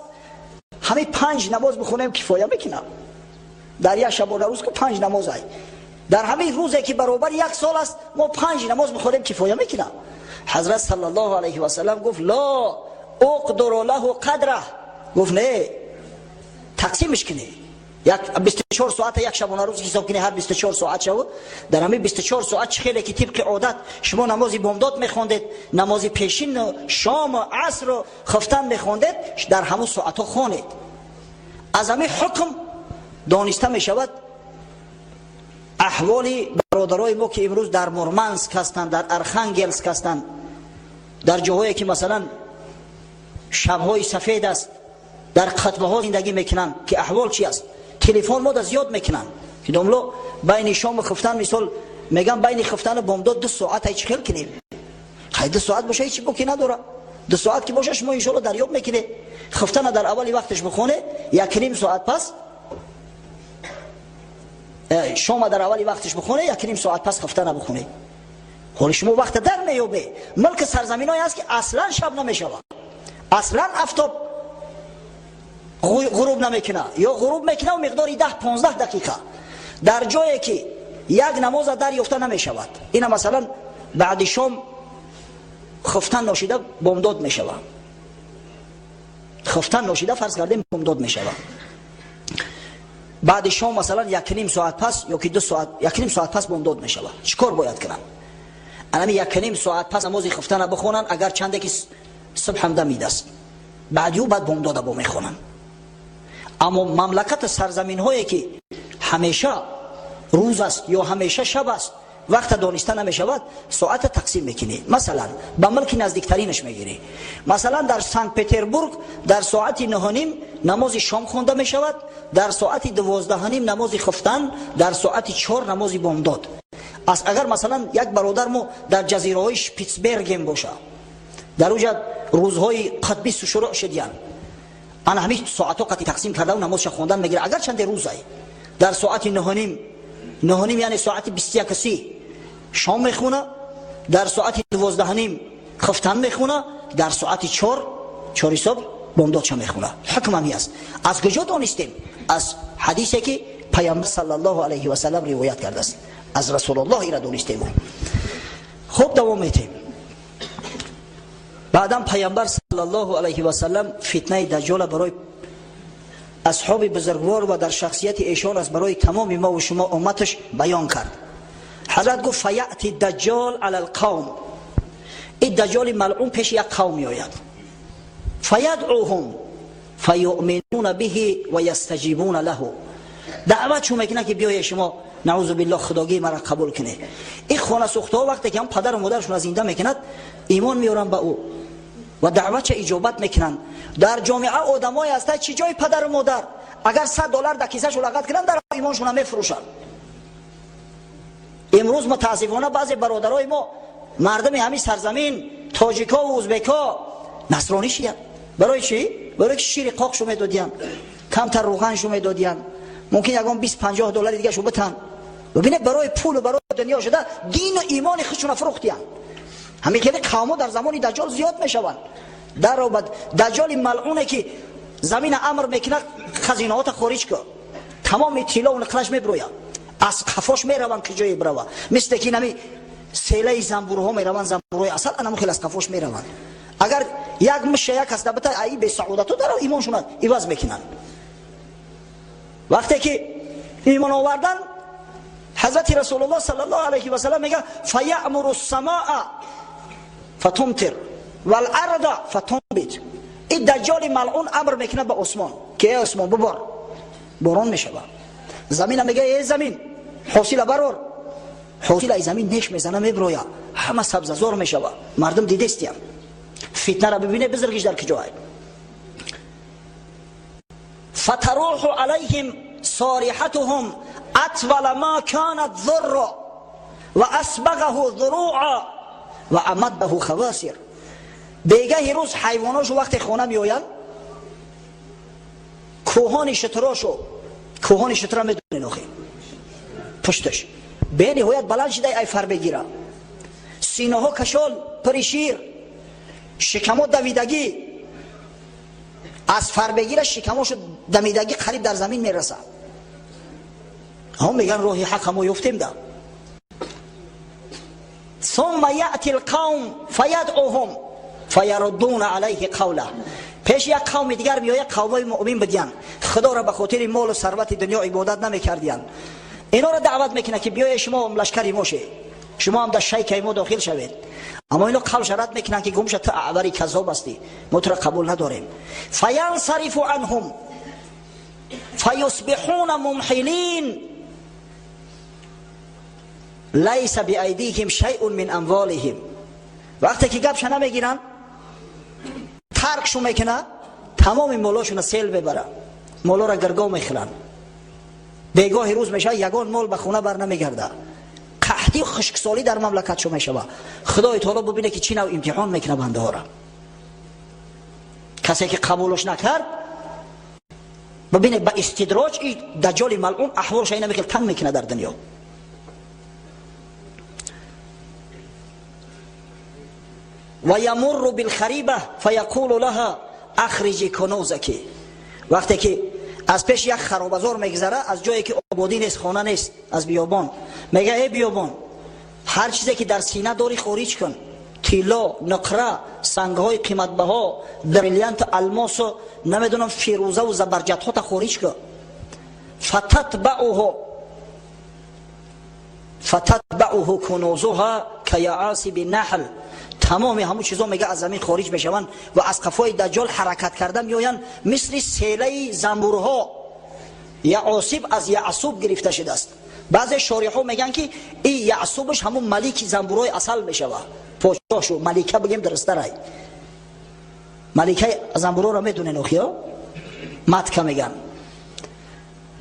Speaker 1: همین 5 نماز بخونیم کفایه میکنه؟ در یک شب و روز که 5 نماز ای، در همین روزی که برابر یک سال است ما 5 نماز بخونیم کفایه میکنه؟ حضرت صلی الله علیه و سلم گفت لا اقدر له قدره. گفت نه، تقسیمش کنی، یک 24 ساعت یک شب و روز حساب کنی، هر 24 ساعت شو در همین 24 ساعت خیلی که طبق عادت شما نماز بامداد میخوندید، نماز پیشین و شام و عصر و خفتن میخوندید، در همون ساعت ها خوانید. از همین حکم دانسته میشود احوال برادرای ما که امروز در مورمنسک هستند، در ارخانگلسک هستند، در جاهایی که مثلا شبهای سفید است، در خطبه ها زندگی میکنن که احوال چی است؟ تلفن ما زیاد میکنن که دوملو بین شام و خفتن مثال میگم بین خفتن و بامداد 2 ساعت هیچ خیل کنیم. خیلی 2 ساعت باشه هیچ بکی نداره. 2 ساعت که باشه شما ان شاء الله دریاب میکنه. خفتن در اولی وقتش بخونه، 1.5 ساعت پس شما در اولی وقتش بخونه، 1.5 ساعت پس خفتن بخونه. حالا شما وقت در میوبه. ملک سرزمینایی است که اصلا شب نمیشه، اصلا آفتاب غروب نمیکنه یا غروب میکنه و مقداری 10-15 دقیقه. در جایی که یک نماز دریافته نمیشود، اینا مثلا بعد شام خفتن نوشیده بامداد میشود، خفتن نوشیده فرض کردیم بامداد میشود، بعد شام مثلا 1.5 ساعت پس یا که 2 ساعت 1.5 ساعت پس بامداد میشود. چیکار باید کنن؟ الان 1.5 ساعت پس نماز خفتن بخونن، اگر چنده که صبح هم دمید است، بعد بامداد با میخونن. اما مملکت سرزمین هایی که همیشه روز است یا همیشه شب است، وقت دانسته نمیشود، ساعت تقسیم میکنی. مثلا به ملک نزدیکترینش میگیری، مثلا در سنت پتربورگ در ساعت 9:30 نماز شام خونده میشود، در ساعت 12:30 نماز خفتن، در ساعت 4 نماز بامداد. اگر مثلا یک برادر ما در جزیره های شپیتزبرگ باشه، در اونجا روزهای قطبی شروع شدیان، انا همین ساعتو قطعی تقسیم کرده و نمازش خوندن میگیره. اگر چند روزه در ساعت 9:30 یعنی ساعت 21 شام میخونه، در ساعت 12:30 خفتن میخونه، در ساعت 4 صبح بامدادش میخونه. حکم همی است. از کجا دانستیم؟ از حدیثی که پیامبر صلی الله علیه و سلم روایت کرده است، از رسول الله ایرا دانستیم. خوب دوام میتیم. بعدم پیامبر صلی الله علیه و سلم فتنه دجال برای اصحاب بزرگوار و در شخصیت ایشان از برای تمام ما و شما امتش بیان کرد. حضرت گفت فیأتی دجال علی القوم، این دجال ملعون پیش یک قوم میآید، فیدعوهم فیؤمنون به و یستجیبون له، دعوتشون میکنه که بیای شما نعوذ بالله خداگی مرا قبول کنه. این خانه سوخته وقتی که هم پدر و مادرشون زنده میکند ایمان میارن به او و دعوت اجابت میکنن. در جامعه آدمایی هستند چه جای پدر و مادر اگر $100 در کیسهشون لغت کنن در ایمانشون میفروشن. امروز متاسفانه بعضی برادرای ما مردم همین سرزمین تاجیکا و ازبکا نصرانی شدن. برای چی؟ برای که شیر قاقشو میدادین، کمتر روغنشو میدادین، ممکن یکم $20-50 دیگه شو بتن. ببینه برای پول و برای دنیا شده دین و ایمان خودشون فروختن. همین که قوم در زمان دجال زیاد میشوند. در و بعد دجال ملعونه که زمین امر میکنه خزینه‌ات خارج که تمام طلا و نقرش میبروید، از قفاش میروند که جای بروا، مثل که نمی سیله زنبورها میروند، زنبورهای اصل انا خیلی از قفاش میروند. اگر یک مشه یک هست بتا ای به سعادتو در ایمانشون ایواز میکنن. وقتی که ایمان آوردن حضرت حضرت رسول الله صلی الله علیه و سلم میگه فیأمر السماء فتمطر والارض فتنبت. این دجال ملعون امر میکنه به آسمان که ای آسمان ببار، باران میشه. زمین میگه ای زمین حاصل برار، حاصل ای زمین نش میزنه میبرویه، همه سبززار میشه. مردم دیدستیم فتنه را ببینه بزرگش در کجای. فتروح علیهم صارحتهم اطول ما كانت ذرا و اسبغه ذروعا و امده خواسر. بیگه روز حیواناشو وقتی خونه میآیند کوهان شتراشو، کوهان شتر میدونین آخه پشتش به نهایت بلند شده ای فر بگیره، سینه ها کشال پریشیر، شکمو دویدگی از فر بگیره، شکماشو دمیدگی قریب در زمین میرسه. هم میگن روح حق همو یفتیم ده. ثم یأتی القوم فیدعوهم فیردون علیه قوله. پیش یک قوم دیگر میآید، قومای مؤمن بدیان خدا را به خاطر مال و ثروت دنیا عبادت نمیکردیان، اینا را دعوت میکنه که بیای شما لشکری ما شید، شما هم در شیک ما داخل شوید. اما اینا قول شرط میکنن که گمشه تو اعوری کذاب هستی، ما تو را قبول نداریم. فینصرف عنهم فیصبحون ممحلین لیس بایدیهم شیء من اموالهم. وقتی که گپش نمیگیرن ترکشو میکنه، تمام مالاشون سیل ببره، مالا را گرگا میخورن، بیگاه روز میشه یگان مال به خونه بر نمیگرده، قحطی و خشکسالی در مملکت شو میشه. خدای تعالی ببینه که چی نوع امتحان میکنه بنده ها را. کسی که قبولش نکرد ببینه با استدراج این دجال ملعون احوالش اینه میخیل تنگ میکنه در دنیا. و یمر بالخریبه فیقول لها اخرجی کنوزک. وقتی که از پیش یک خرابزار میگذره، از جایی که آبادی نیست، خانه نیست، از بیابان، میگه ای بیابان هر چیزی که در سینه داری خارج کن، طلا، نقره، سنگهای قیمت بها، بریلیانت، الماس و نمیدونم فیروزه و زبرجد ها تا خارج کن. فتتبعه کنوزها کیعاصب نحل. تمام همون چیزا میگه از زمین خارج میشوند و از قفای دجال حرکت کرده میآیند مثل سیله زنبورها. یعصب از یعصوب گرفته شده است. بعضی شارح‌ها میگن که این یعصوبش همون ملک زنبورهای اصل میشه، پادشاهشو ملکه بگیم درسته رای. ملکه زنبورها را میدونین اخیا متکه میگن،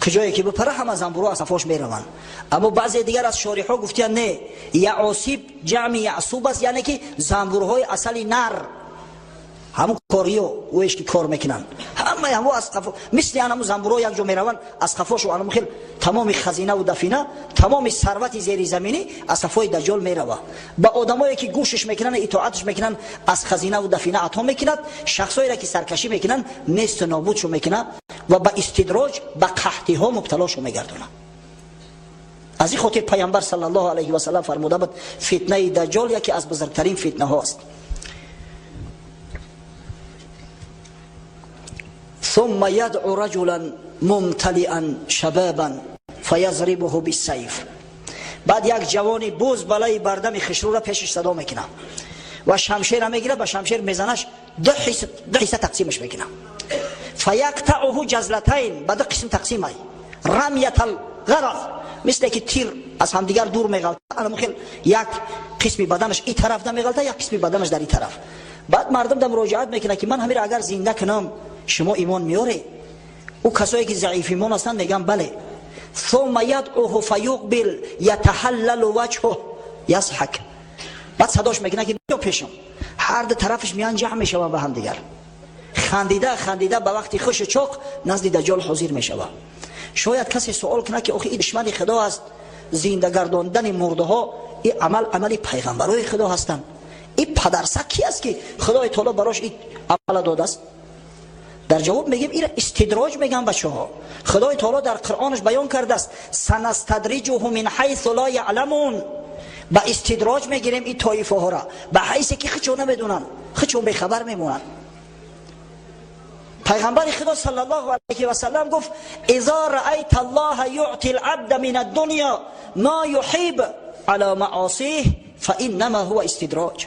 Speaker 1: کجایی که بپره همه زنبورها از صفاش میروند. اما بعضی دیگر از شارح‌ها گفتن نه، یعصب جمع یعصوب است، یعنی که زنبورهای اصلی نر، همون کاریو ویش که کار میکنن، همه از قفا مثل همون زنبورها یک جا میروند از قفاش و الان خیل تمام خزینه و دفینه، تمام ثروت زیر زمینی از قفای دجال میروه. با آدمایی که گوشش میکنن، اطاعتش میکنن، از خزینه و دفینه عطا میکنند. شخصایی را که سرکشی میکنن نیست نابودشو میکنه و با استدراج به قحطی ها مبتلا شو میگردونه. از این خاطر پیامبر صلی الله علیه و سلم فرموده بود فتنه دجال یکی از بزرگترین فتنه هاست. ثم يدعو رجلا ممتلئا شبابا فيضربه بالسيف. بعد یک جوانی بوز بالای بردم خشرو را پیشش صدا میکنه و شمشیر میگیره، با شمشیر میزنش، دو حصه تقسیمش میکنه. فیقطعه جزلتین، بعد قسم تقسیم ای رمیت الغرض، مثل که تیر از هم دیگر دور میغلطه، اما خیل یک قسمی بدنش این طرف نمیغلطه، یک قسمی بدنش در این طرف. بعد مردم در مراجعت میکنه که من همین اگر زنده کنم شما ایمان میاره؟ او کسایی که ضعیف ایمان هستند میگن بله. ثم يدعوه فيقبل يتحلل وجهه يضحك. بعد صداش میکنه که بیا پیشم، هر دو طرفش میان جمع میشون به هم دیگر، خندیده خندیده به وقتی خوش چوک نزد دجال حاضر میشوه. شاید کسی سوال کنه که آخه این دشمن خدا است، زنده گرداندن مرده ها این عمل پیغمبرای خدا هستند، این پدرسگ کی است که خدای تعالی براش این عمل داده است؟ در جواب میگیم این استدراج میگن بچه‌ها. خدای تعالی در قرآنش بیان کرده است سنستدرجهم من حیث لا یعلمون. با استدراج میگیریم این طایفه ها را به حیث که خچو نمیدونن، خچو بی خبر میمونن. پیغمبر خدا صلی الله علیه و سلم گفت اذا رأیت الله یعطی العبد من الدنیا ما یحب على معاصیه فانما هو استدراج.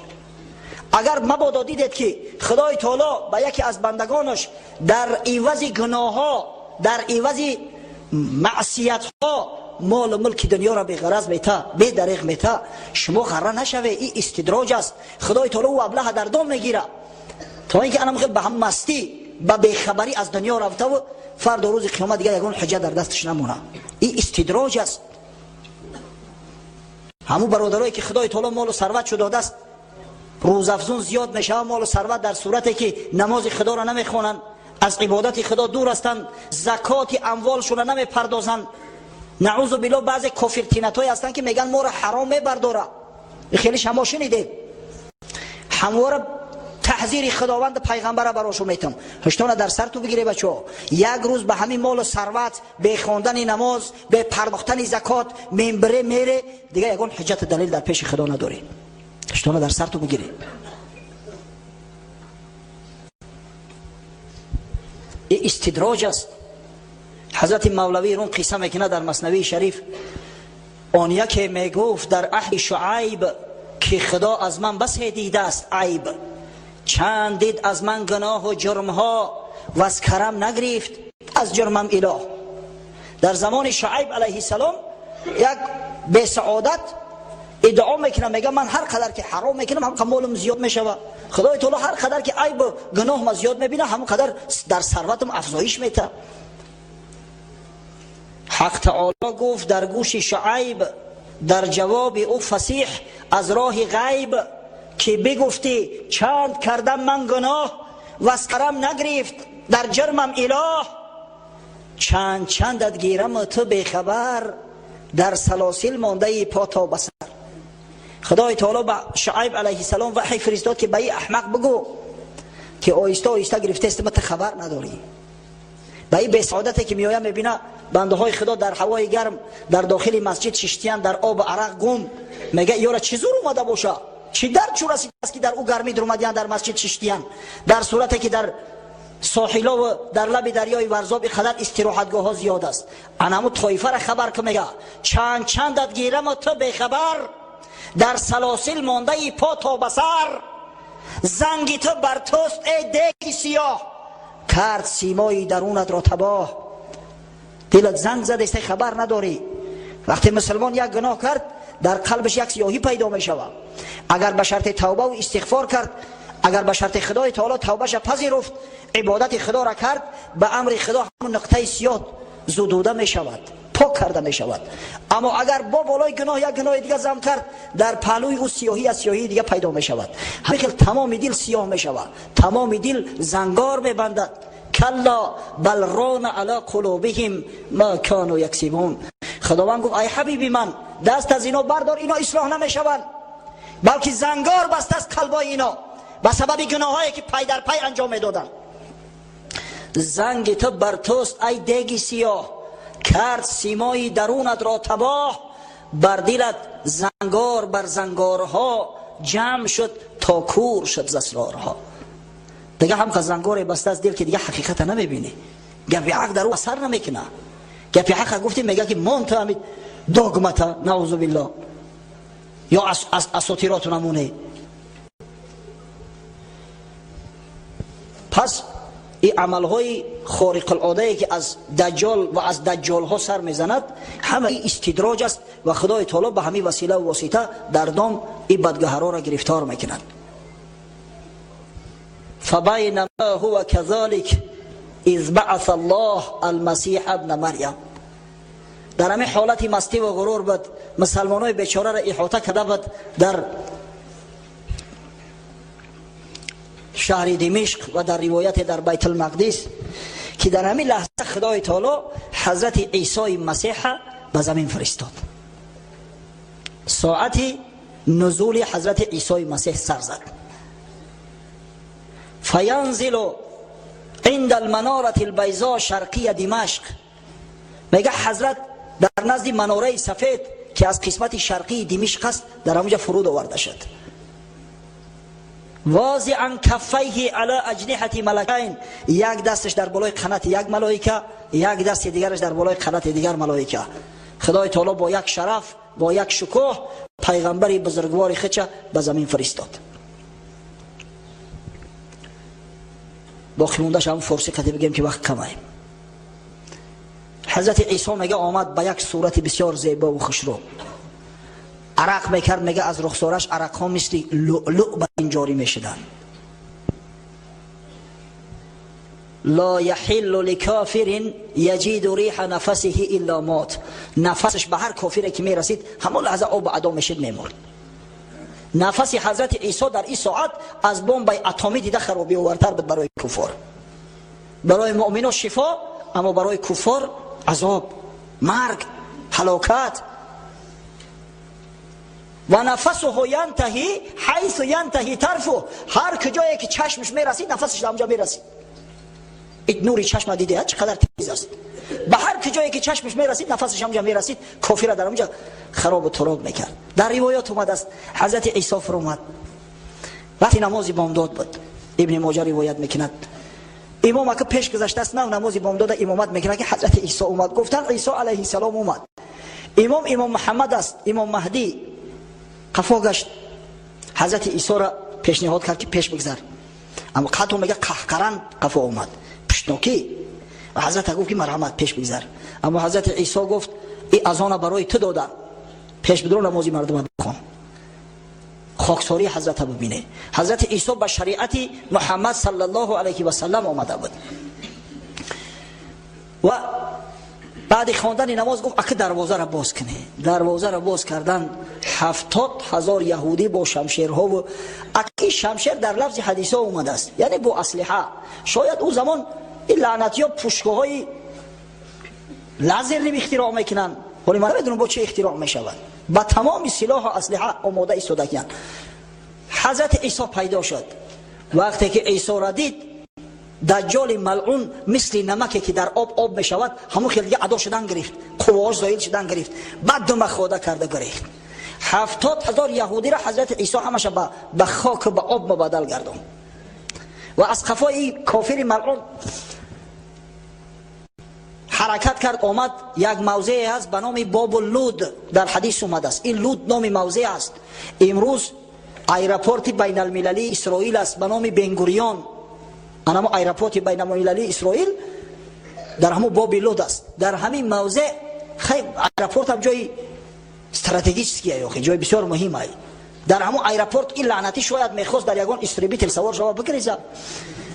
Speaker 1: اگر مبادا دیدید که خدای تعالی به یکی از بندگانش در عوض گناه ها، در عوض معصیت ها مال و ملک دنیا را به غرض میته، به دریغ میته، شما غره نشوه. این استدراج است. خدای تعالی و ابله در دام میگیره تا اینکه انا خیلی به هم مستی با بیخبری از دنیا رفته و فردا روز قیامت دیگه یگون حجت در دستش نمونه. این استدراج است. همون برادرایی که خدای تعالی مال و ثروت شو داده است، روز افزون زیاد میشه مال و ثروت، در صورتی که نماز خدا را نمیخوانند، از عبادت خدا دور هستند، زکات اموالشون را نمیپردازند. نعوذ بالله بعضی کافر تینتای هستند که میگن ما را حرام میبرداره. خیلی شما شنیدید. همواره تحذیر خداوند پیغمبر براشون میتم. هشتانه در سر تو بگیره بچه‌ها. یک روز به همین مال و ثروت، به خواندن نماز، به پرداختن زکات منبره میره، دیگه یگان حجت دلیل در پیش خدا نداری. هشتانه در سر تو بگیره. این استدراج است. حضرت مولوی روم قصه میکنه در مثنوی شریف، آن یکی میگفت در عهد شعیب که خدا از من بس دیده است عیب، چند دید از من گناه و جرمها و از کرم نگرفت از جرمم اله. در زمان شعیب علیه السلام یک به سعادت ادعا میکنه، میگه من هر قدر که حرام میکنم هم مالم زیاد میشوه. خدای تعالی هر قدر که عیب و گناه ما زیاد میبینه هم قدر در ثروتم افزایش میده. حق تعالی گفت در گوش شعیب در جواب او فصیح از راه غیب که بگفتی چند کردم من گناه و از کرم نگرفت در جرمم اله، چند چندت گیرم تو بیخبر در سلاسل مانده پا تا بسر. خدای تعالی به شعیب علیه السلام وحی فرستاد که به این احمق بگو که آیسته آیسته گرفته است مت خبر نداری. به این بسعادتی که میآید میبینه بنده های خدا در هوای گرم در داخل مسجد ششتیان در آب عرق گم، میگه یارا چی زور اومده باشه، چی در چور است که در او گرمی در اومدیان در مسجد ششتیان، در صورتی که در ساحلا و در لب دریای ورزاب خدر استراحتگاه ها زیاد است. انمو طایفه را خبر که میگه چند چندت گیرم تو بخبر در سلاسل مانده پا تا بسر، زنگی تو بر توست ای دیگ سیاه کرد سیمایی درونت را تباه. دلت زنگ زده است خبر نداری. وقتی مسلمان یک گناه کرد در قلبش یک سیاهی پیدا می شود. اگر به شرط توبه و استغفار کرد، اگر به شرط خدای تعالی توبهش پذیرفت، عبادت خدا را کرد، به امر خدا همون نقطه سیاه زدوده می شود، پاک کرده می شود. اما اگر با بالای گناه یک گناه دیگه زم کرد، در پهلوی او سیاهی از سیاهی دیگه پیدا می شود. همین تمام دل سیاه می شود، تمام دل زنگار می بندد. کلا بل ران علی قلوبهم ما کانوا یکسبون. خداوند گفت ای حبیبی من دست از اینا بردار، اینا اصلاح نمی شوند، بلکه زنگار بسته است قلبای اینا به سبب گناهایی که پی در پی انجام میدادند. زنگ تو بر توست ای دیگ سیاه کرد سیمای درونت را تباه، بر دلت زنگار بر زنگارها جمع شد تا کور شد ز اسرارها. دیگه هم که زنگار بسته از دل که دیگه حقیقت نمیبینی، گپی حق در او اثر نمیکنه. گپی حق گفتیم میگه که منتهی دogmata نعوذ بالله یا اساطیرات نمونه. پس این عملهای خارق العاده که از دجال و از دجال ها سر میزند همه این استدراج است و خدای تعالی به همین وسیله و واسطه در دام این بدگهرها را گرفتار میکنند. فبینما هو كذلك اذ بعث الله المسیح ابن مریم. در همین حالت مستی و غرور بود مسلمانای بیچاره را احاطه کرده بود در شهر دمشق و در روایت در بیت المقدس که در همین لحظه خدای تعالی حضرت عیسی مسیح به زمین فرستاد. ساعت نزول حضرت عیسی مسیح سر زد. فینزل عند المناره البیضاء شرقی دمشق. میگه حضرت در نزد مناره سفید که از قسمت شرقی دمشق است در اونجا فرود آورده شد. واضعا کفیه علی اجنحه ملکین، یک دستش در بالای قنات یک ملائکه، یک دست دیگرش در بالای قنات دیگر ملائکه. خدای تعالی با یک شرف، با یک شکوه پیغمبری بزرگوار خودش به زمین فرستاد. باقی موندهش هم فرسی قطعی بگیم که وقت کمه. حضرت عیسی میگه آمد به یک صورت بسیار زیبا و خوشرو، عرق میکرد، میگه از رخسارش عرق ها مثل لؤلؤ بر این جاری میشدن. لا یحل لکافر یجید ریح نفسه الا مات، نفسش به هر کافری که میرسید همون لحظه آب و عدا میشد میمرد. نفس حضرت عیسی در این ساعت از بمب اتمی دیده خرابی آورتر بود برای کفار. برای مؤمنان شفا، اما برای کفار عذاب، مرگ، هلاکت. و نفسه ینتهی حیث ینتهی طرفه، هر کجایی که چشمش میرسید نفسش در اونجا میرسید. این نوری چشم دیده چقدر تیز است، به هر کجایی که چشمش میرسید نفسش اونجا میرسید، کافر در اونجا خراب و تراب میکرد. در روایات اومد است حضرت عیسی فرمود وقتی نماز بامداد بود، ابن ماجه روایت میکند، امام که پیش گذشته است، نه نماز بامداد امامت میکنه که حضرت عیسی اومد، گفتن عیسی علیه السلام اومد، امام محمد است، امام مهدی. قفا گشت، حضرت عیسی را پیشنهاد کرد که پیش بگذر، اما قطع میگه قهقرن قفا اومد پشتناکی، و حضرت گفت که مرحمت پیش بگذر، اما حضرت عیسی گفت این اذان برای تو دادن، پیش بدرو نمازی مردم بخون. خاکساری حضرت ببینه. حضرت عیسی به شریعت محمد صلی الله علیه و سلم آمده بود و بعد خواندن نماز گفت اگه دروازه را باز کنه. دروازه را باز کردن، 70,000 یهودی با شمشیرها، و اگه شمشیر در لفظ حدیثا اومده است یعنی با اسلحه. شاید او زمان این لعنتی‌ها پوشک‌های لازر نمی اختراع میکنن، ولی من نمیدونم با چه اختراع میشود، با تمام سلاح و اسلحه آماده ایستادگان. حضرت عیسی پیدا شد. وقتی که عیسی را دید، دجال ملعون مثل نمکی که در آب میشود همون خیلی ادا شدن گرفت، قواش زایل شدن گرفت، بعد دم خواده کرده گرفت. 70,000 یهودی را حضرت عیسی همش به خاک و به آب مبادل گردون و از قفای کافر ملعون حرکت کرد. آمد یک موضعی هست به نام باب لود، در حدیث اومده است. این لود نام موضع است. امروز ایرپورت بین المللی اسرائیل است به نام بنگوریون. انما ایرپورت بین المللی اسرائیل در همون باب لود است. در همین موضع خیلی ایرپورت هم جای استراتژیکیه، جای بسیار مهمه. در همون ایرپورت این لعنتی شاید میخواست در یگان استریبیتل سوار شود بگریزه،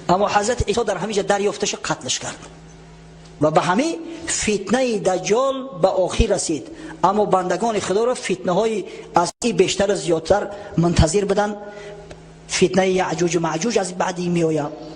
Speaker 1: اما حضرت عیسی در همینجا دریافتش قتلش کرد و به همین فتنه دجال به آخر رسید. اما بندگان خدا را فتنه های از این بیشتر و زیادتر منتظر بدن. فتنه یعجوج و معجوج از بعدی می آید،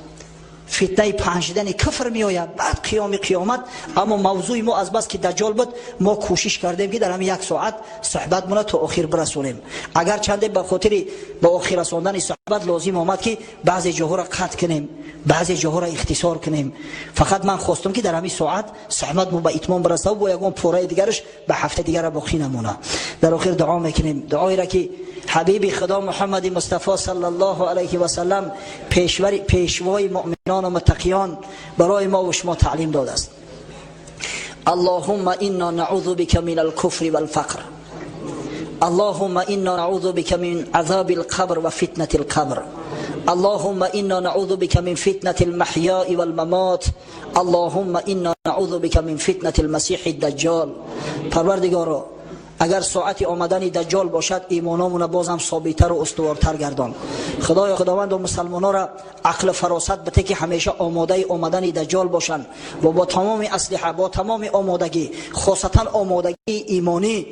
Speaker 1: فتنه پنجیدن کفر می آید، بعد قیامت. اما موضوع ما از بس که دجال بود، ما کوشش کردیم که در همین یک ساعت صحبت مونه تا آخر برسونیم. اگر چنده به خاطر به آخر رساندن صحبت لازم آمد که بعضی جاها را قطع کنیم، بعضی جاها را اختصار کنیم. فقط من خواستم که در همین ساعت صحبت مو به اتمام برسه و یگان پوره دیگرش به هفته دیگر باقی نمونه. در آخر دعا میکنیم، دعایی را که حبیب خدا محمد مصطفی صلی الله علیه و سلم پیشوای مؤمنان و متقیان برای ما و شما تعلیم داده است. اللهم انا نعوذ بك من الكفر والفقر، اللهم انا نعوذ بك من عذاب القبر وفتنة القبر، اللهم انا نعوذ بك من فتنة المحيا والممات، اللهم انا نعوذ بك من فتنة المسيح الدجال. پروردگارا اگر ساعت آمدن دجال باشد، ایمانمون بازم ثابت‌تر و استوارتر گردان. خدای خداوند و مسلمان‌ها را عقل فراست بده که همیشه آماده آمدن دجال باشند و با تمام اسلحه، با تمام آمادگی، خاصتا آمادگی ایمانی،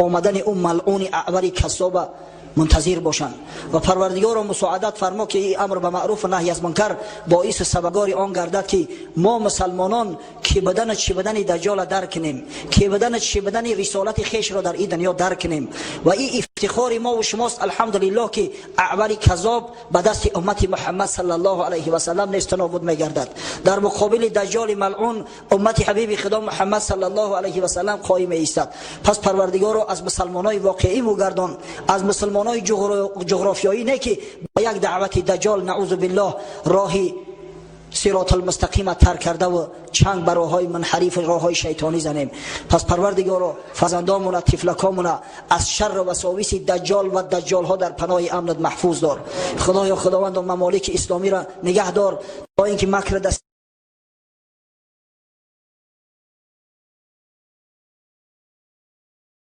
Speaker 1: آمدن اون ملعون اعور کذاب منتظر باشند. و پروردگار مساعدت فرما که این امر به معروف و نهی از منکر باعث سبگاری آن گردد که ما مسلمانان که بدن دجال درک کنیم، که بدن رسالت خیش را در این دنیا درک کنیم و این افتخار ما و شماست الحمدلله که اعور کذاب به دست امت محمد صلی الله علیه و سلم نیست نابود میگردد. در مقابل دجال ملعون امت حبیب خدا محمد صلی الله علیه و سلم قائم ایستد. پس پروردگار از مسلمانای واقعی مگردان، از مسلمانای جغرافیایی نه که با یک دعوت دجال نعوذ بالله راهی صراط المستقیم ترک کرده و چنگ بر راههای منحرف راههای شیطانی زنیم. پس پروردگارا فرزندامون طفلکامون از شر و وساوس دجال و دجال ها در پناه امنت محفوظ دار. خدایا خداوند ممالک اسلامی را نگه دار تا اینکه مکر دست